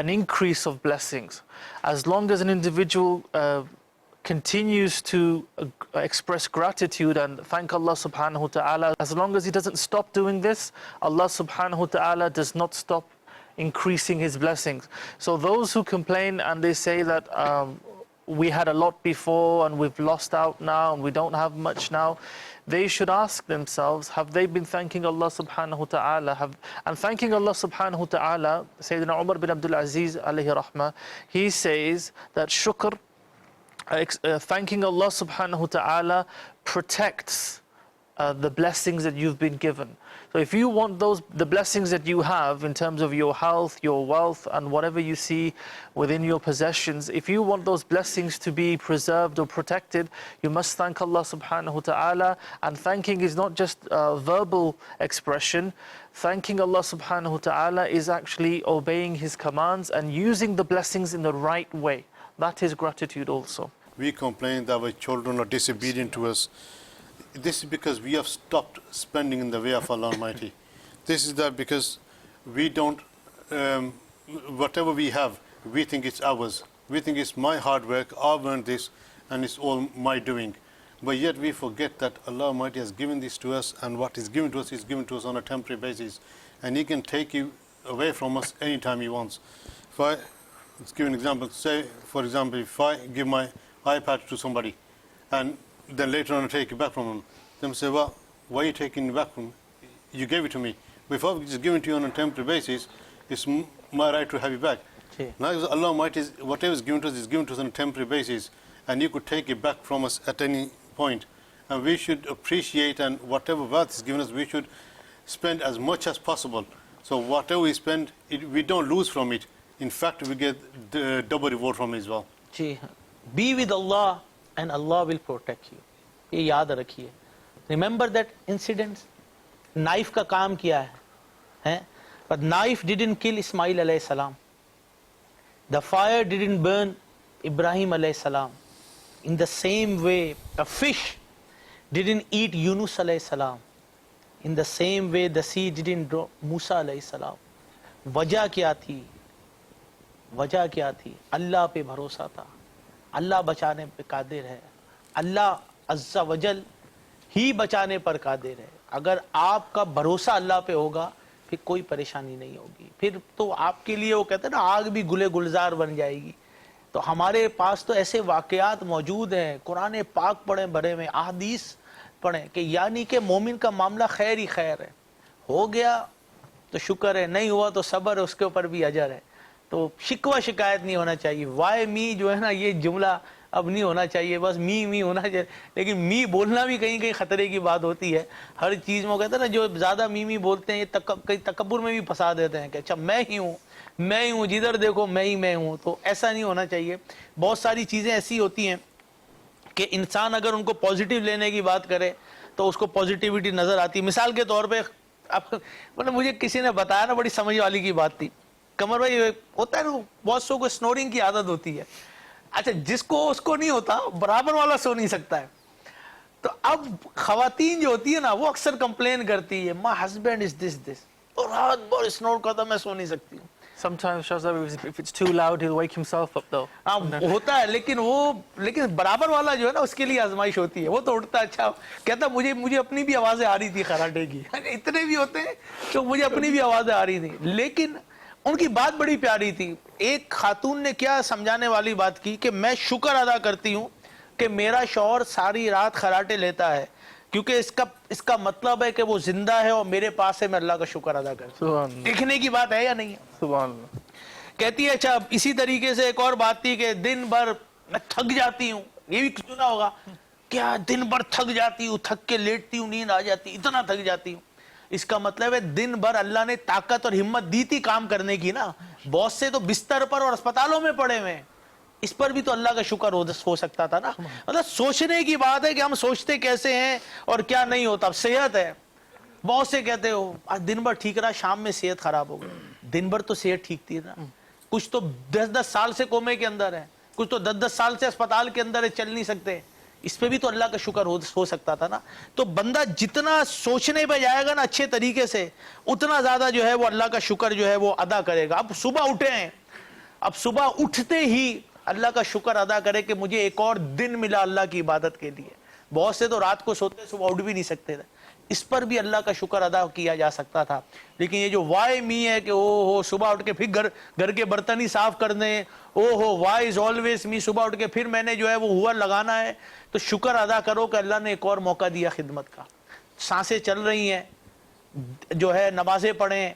an increase of blessings. As long as an individual continues to express gratitude and thank Allah subhanahu wa ta'ala, as long as he doesn't stop doing this, Allah subhanahu wa ta'ala does not stop increasing his blessings. So those who complain and they say that we had a lot before and we've lost out now and we don't have much now, they should ask themselves, have they been thanking Allah subhanahu wa ta'ala? And thanking Allah subhanahu wa ta'ala, Sayyidina Umar bin Abdul Aziz alayhi rahmah, he says that shukr, thanking Allah subhanahu wa ta'ala protects the blessings that you've been given. So if you want the blessings that you have in terms of your health, your wealth and whatever you see within your possessions, if you want those blessings to be preserved or protected, you must thank Allah subhanahu wa ta'ala. And thanking is not just a verbal expression. Thanking Allah subhanahu wa ta'ala is actually obeying his commands and using the blessings in the right way. That is gratitude also. We complain that our children are disobedient to us. This is because we have stopped spending in the way of Allah Almighty. This is that because we don't, whatever we have, we think it's ours. We think it's my hard work, I've earned this, and it's all my doing. But yet we forget that Allah Almighty has given this to us, and what is given to us is given to us on a temporary basis. And He can take you away from us anytime He wants. Let's give an example. Say, for example, if I give my iPad to somebody, and then later on I take it back from them, then say, well, why are you taking it back from me? You gave it to me. But if I've just given it to you on a temporary basis, it's my right to have it back. Now Allah Almighty, whatever is given to us is given to us on a temporary basis, and you could take it back from us at any point. And we should appreciate, and whatever wealth is given us, we should spend as much as possible. So whatever we spend, we don't lose from it. In fact, we get the double reward from it as well. Be with Allah and Allah will protect you. یہ یاد رکھیے. Remember that incident? Knife کا کام کیا ہے. But knife didn't kill Ismail alayhi salam. The fire didn't burn Ibrahim alayhi salam. In the same way, a fish didn't eat Yunus alayhi salam. In the same way, the sea didn't draw Musa alayhi salam. وجہ کیا تھی؟ وجہ کیا تھی؟ اللہ پہ بھروسہ تھا. اللہ بچانے پہ قادر ہے. اللہ عز و جل ہی بچانے پر قادر ہے. اگر آپ کا بھروسہ اللہ پہ ہوگا پھر کوئی پریشانی نہیں ہوگی. پھر تو آپ کے لیے وہ کہتے ہیں نا آگ بھی گلے گلزار بن جائے گی. تو ہمارے پاس تو ایسے واقعات موجود ہیں. قرآن پاک پڑھیں بھرے میں، احادیث پڑھیں کہ یعنی کہ مومن کا معاملہ خیر ہی خیر ہے. ہو گیا تو شکر ہے، نہیں ہوا تو صبر ہے، اس کے اوپر بھی اجر ہے. تو شکوہ شکایت نہیں ہونا چاہیے. وائی می جو ہے نا یہ جملہ اب نہیں ہونا چاہیے. بس می ہونا چاہیے. لیکن می بولنا بھی کہیں کہیں خطرے کی بات ہوتی ہے. ہر چیز میں کہتے ہیں نا جو زیادہ می بولتے ہیں یہ کئی تکبر میں بھی پھنسا دیتے ہیں کہ اچھا میں ہی ہوں جدھر دیکھو میں ہوں. تو ایسا نہیں ہونا چاہیے. بہت ساری چیزیں ایسی ہوتی ہیں کہ انسان اگر ان کو پازیٹیو لینے کی بات کرے تو اس کو پازیٹیوٹی نظر آتی. مثال کے طور پہ مطلب مجھے کسی نے بتایا نا، بڑی سمجھ والی کی بات تھی. قمر بھائی ہوتا ہے نا بہت سو کو سنورنگ کی عادت ہوتی ہے. اچھا جس کو اس کو نہیں ہوتا برابر والا سو نہیں سکتا ہے. تو اب خواتین جو ہوتی ہے نا وہ اکثر کمپلین کرتی ہے مائی ہسبینڈ از دس اور رات بھر سنور کرتا میں سو نہیں سکتی ہوں. Sometimes if it's too loud, he'll wake himself up though. ہوتا ہے لیکن برابر والا جو ہے نا اس کے لیے آزمائش ہوتی ہے. وہ تو اٹھتا اچھا کہتا مجھے اپنی بھی آوازیں آ رہی تھی خراٹے کی. اتنے بھی ہوتے ہیں تو مجھے اپنی بھی آوازیں آ رہی تھی. لیکن ان کی بات بڑی پیاری تھی. ایک خاتون نے کیا سمجھانے والی بات کی کہ میں شکر ادا کرتی ہوں کہ میرا شوہر ساری رات خراٹے لیتا ہے کیونکہ اس کا مطلب ہے کہ وہ زندہ ہے اور میرے پاس ہے. میں اللہ کا شکر ادا کرتا ہوں. دیکھنے کی بات ہے یا نہیں ہے؟ سبحان اللہ. کہتی ہے اچھا اسی طریقے سے ایک اور بات تھی کہ دن بھر میں تھک جاتی ہوں. یہ بھی سنا ہوگا کیا دن بھر تھک جاتی ہوں، تھک کے لیٹتی ہوں، نیند آ جاتی، اتنا تھک جاتی ہوں. اس کا مطلب ہے دن بھر اللہ نے طاقت اور ہمت دی تھی کام کرنے کی نا. بہت سے تو بستر پر اور اسپتالوں میں پڑے ہوئے ہیں. اس پر بھی تو اللہ کا شکر ہو سکتا تھا نا. مطلب سوچنے کی بات ہے کہ ہم سوچتے کیسے ہیں اور کیا نہیں ہوتا. اب صحت ہے، بہت سے کہتے ہو آج دن بھر ٹھیک رہا شام میں صحت خراب ہو گئی. دن بھر تو صحت ٹھیک تھی نا. کچھ تو 10 سال سے کومے کے اندر ہے، کچھ تو 10 سال سے اسپتال کے اندر ہے، چل نہیں سکتے. اس پہ بھی تو اللہ کا شکر ہو سکتا تھا نا. تو بندہ جتنا سوچنے پہ جائے گا نا اچھے طریقے سے اتنا زیادہ جو ہے وہ اللہ کا شکر جو ہے وہ ادا کرے گا. اب صبح اٹھے ہیں، اب صبح اٹھتے ہی اللہ کا شکر ادا کرے کہ مجھے ایک اور دن ملا اللہ کی عبادت کے لیے. بہت سے تو رات کو سوتے صبح اٹھ بھی نہیں سکتے تھے, اس پر بھی اللہ کا شکر ادا کیا جا سکتا تھا. لیکن یہ جو وائی می ہے کہ او ہو صبح اٹھ کے پھر گھر کے برتن ہی صاف کر دیں, او ہو وائی از آلویز می, صبح اٹھ کے پھر میں نے جو ہے وہ ہوا لگانا ہے. تو شکر ادا کرو کہ اللہ نے ایک اور موقع دیا خدمت کا. سانسیں چل رہی ہیں, جو ہے نمازیں پڑھیں,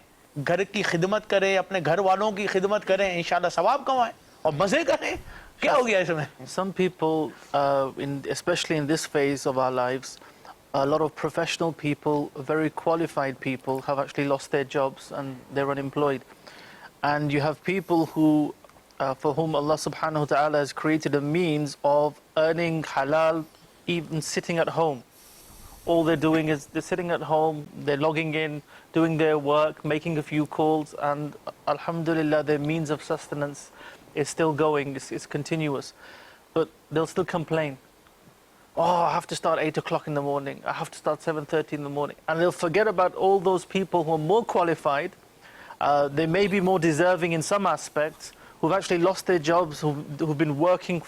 گھر کی خدمت کریں, اپنے گھر والوں کی خدمت کریں, انشاءاللہ ثواب کمائیں اور مزے کریں. کیا ہو گیا اس میں؟ Some people, especially in this phase of our lives, a lot of professional people, very qualified people have actually lost their jobs and they're unemployed. And you have people who, for whom Allah subhanahu wa ta'ala has created a means of earning halal even sitting at home. All they're doing is they're sitting at home, they're logging in, doing their work, making a few calls, and alhamdulillah their means of sustenance is still going, it's continuous. But they'll still complain. Oh, I have to start 8 o'clock in the morning, I have to start 7:30 in the morning. And they'll forget about all those people who are more qualified, they may be more deserving in some aspects, who've actually lost their jobs, who've been working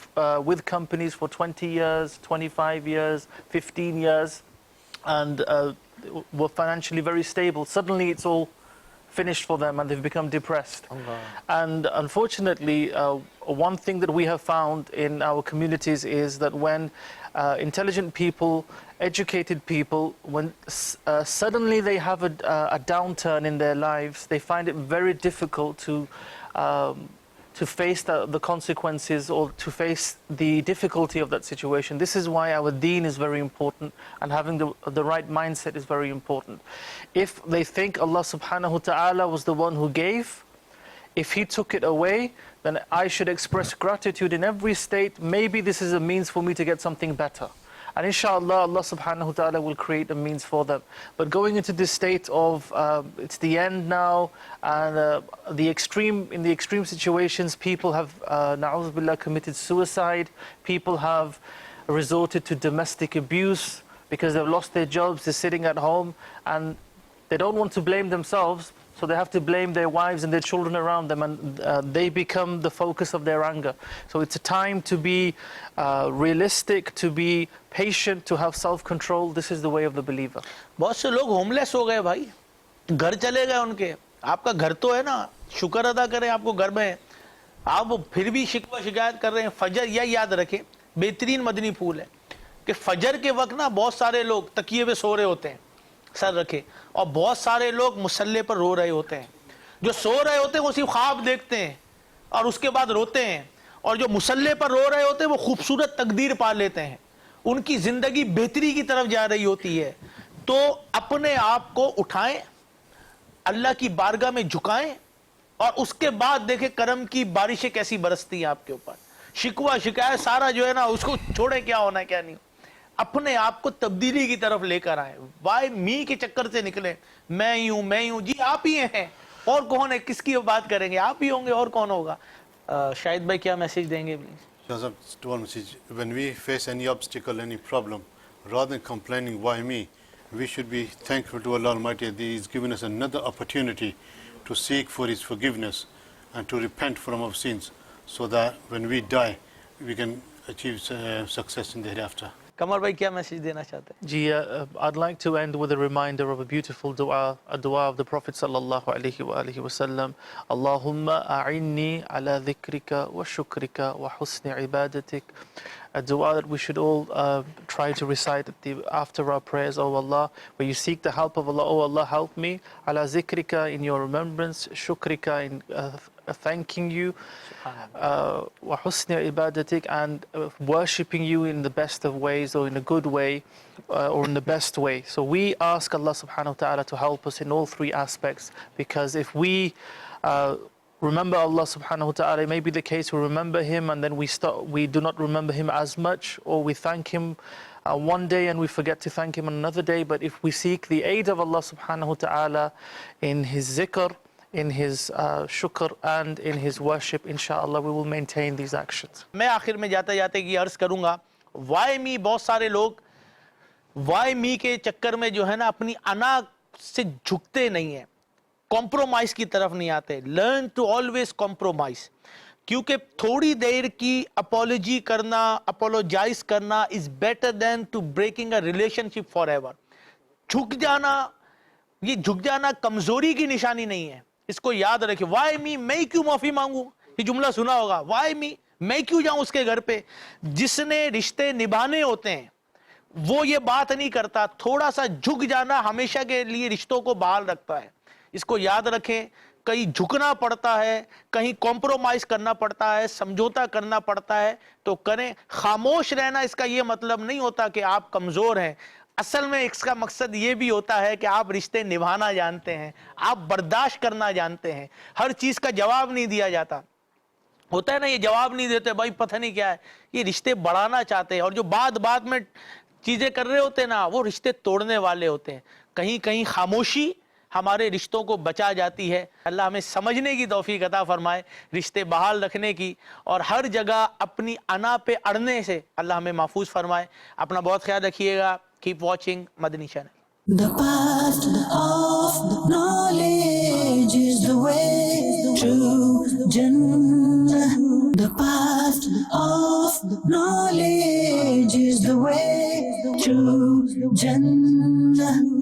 with companies for 20 years, 25 years, 15 years, and were financially very stable. Suddenly it's all finished for them and they've become depressed. And unfortunately, one thing that we have found in our communities is that when intelligent people, educated people, when suddenly they have a downturn in their lives, they find it very difficult to face the consequences or to face the difficulty of that situation. This is why our deen is very important, and having the right mindset is very important. If they think Allah subhanahu wa ta'ala was the one who gave, if He took it away, then I should express gratitude in every state. Maybe this is a means for me to get something better. And inshallah, Allah subhanahu wa ta'ala will create a means for them. But going into this state of, it's the end now, and in the extreme situations, people have, na'udhu billah, committed suicide, people have resorted to domestic abuse because they've lost their jobs, they're sitting at home, and they don't want to blame themselves, so they have to blame their wives and their children around them, and they become the focus of their anger. So it's a time to be realistic, to be patient, to have self-control. This is the way of the believer. بہت سے لوگ ہوملیس ہو گئے بھائی, گھر چلے گئے ان کے. آپ کا گھر تو ہے نا, شکر ادا کریں آپ کو گھر میں, آپ پھر بھی شکوہ شکایت کر رہے ہیں. فجر یہ یاد رکھیں, بہترین مدنی پھول ہے کہ فجر کے وقت نا بہت سارے لوگ تکیے پہ سو رہے ہوتے ہیں, سر رکھے, اور بہت سارے لوگ مصلے پر رو رہے ہوتے ہیں. جو سو رہے ہوتے ہیں وہ صرف خواب دیکھتے ہیں اور اس کے بعد روتے ہیں, اور جو مصلے پر رو رہے ہوتے ہیں وہ خوبصورت تقدیر پا لیتے ہیں, ان کی زندگی بہتری کی طرف جا رہی ہوتی ہے. تو اپنے آپ کو اٹھائیں, اللہ کی بارگاہ میں جھکائیں, اور اس کے بعد دیکھیں کرم کی بارشیں کیسی برستی ہیں آپ کے اوپر. شکوہ شکایت سارا جو ہے نا اس کو چھوڑیں, کیا ہونا ہے کیا نہیں. اپنے آپ کو تبدیلی کی طرف لے کر آئیں. وائی می کے چکر سے نکلیں, میں ہی ہوں, جی آپ ہی ہیں, اور کون ہے, کس کی بات کریں گے, آپ ہی ہوں گے, اور کون ہوگا. شاہد بھائی کیا میسیج دیں گے please? One message. When we face any obstacle, any problem, rather than complaining, why me, we should be thankful to Allah Almighty that He has given us another opportunity to seek for His forgiveness and to repent from our sins, so that when we die, we can achieve success in the hereafter. کمر بھائی کیا message دینا چاہتے ہیں؟ Ji, I'd like to end with a reminder of a beautiful dua, a dua of the Prophet sallallahu alaihi wasallam. Allahumma a'inni ala dhikrika wa shukrika wa husni ibadatik. A dua that we should all try to recite after our prayers. Oh Allah, where you seek the help of Allah. Oh Allah, help me. Ala dhikrika, in your remembrance. Shukrika, in thanking you. Wa husni ibadatik, and worshipping you in the best of ways, or in a good way, or in the best way. So we ask Allah subhanahu wa ta'ala to help us in all three aspects, because if we remember Allah subhanahu wa ta'ala, it may be the case we remember Him and then we do not remember Him as much, or we thank Him one day and we forget to thank Him on another day. But if we seek the aid of Allah subhanahu wa ta'ala in His zikr, in His shukr, and in His worship, inshallah we will maintain these actions. میں آخر میں جاتے جاتے کی عرض کروں گا, Y می, بہت سارے لوگ وائی می کے چکر میں جو ہے نا اپنی انا سے جھکتے نہیں ہیں, کمپرومائز کی طرف نہیں آتے. Learn to always compromise. کیونکہ تھوڑی دیر کی اپولوجی کرنا, اپولوجائز کرنا is better than to breaking a relationship forever. جھک جانا, یہ جھک جانا کمزوری کی نشانی نہیں ہے, اس کو یاد رکھیں. وائی می, میں کیوں معافی مانگوں, یہ جملہ سنا ہوگا. وائی می, میں کیوں جاؤں اس کے گھر پہ. جس نے رشتے نبھانے ہوتے ہیں وہ یہ بات نہیں کرتا. تھوڑا سا جھک جانا ہمیشہ کے لیے رشتوں کو بحال رکھتا ہے, اس کو یاد رکھیں. کہیں جھکنا پڑتا ہے, کہیں کمپرومائز کرنا پڑتا ہے, سمجھوتا کرنا پڑتا ہے تو کریں. خاموش رہنا اس کا یہ مطلب نہیں ہوتا کہ آپ کمزور ہیں. اصل میں اس کا مقصد یہ بھی ہوتا ہے کہ آپ رشتے نبھانا جانتے ہیں, آپ برداشت کرنا جانتے ہیں. ہر چیز کا جواب نہیں دیا جاتا. ہوتا ہے نا, یہ جواب نہیں دیتے, بھائی پتہ نہیں کیا ہے. یہ رشتے بڑھانا چاہتے ہیں, اور جو بعد میں چیزیں کر رہے ہوتے ہیں نا, وہ رشتے توڑنے والے ہوتے ہیں. کہیں کہیں خاموشی ہمارے رشتوں کو بچا جاتی ہے. اللہ ہمیں سمجھنے کی توفیق عطا فرمائے, رشتے بحال رکھنے کی, اور ہر جگہ اپنی انا پہ اڑنے سے اللہ ہمیں محفوظ فرمائے. اپنا بہت خیال رکھیے گا. Keep watching Madani Channel. The path of knowledge is the way to Jannah. The path of knowledge is the way to Jannah.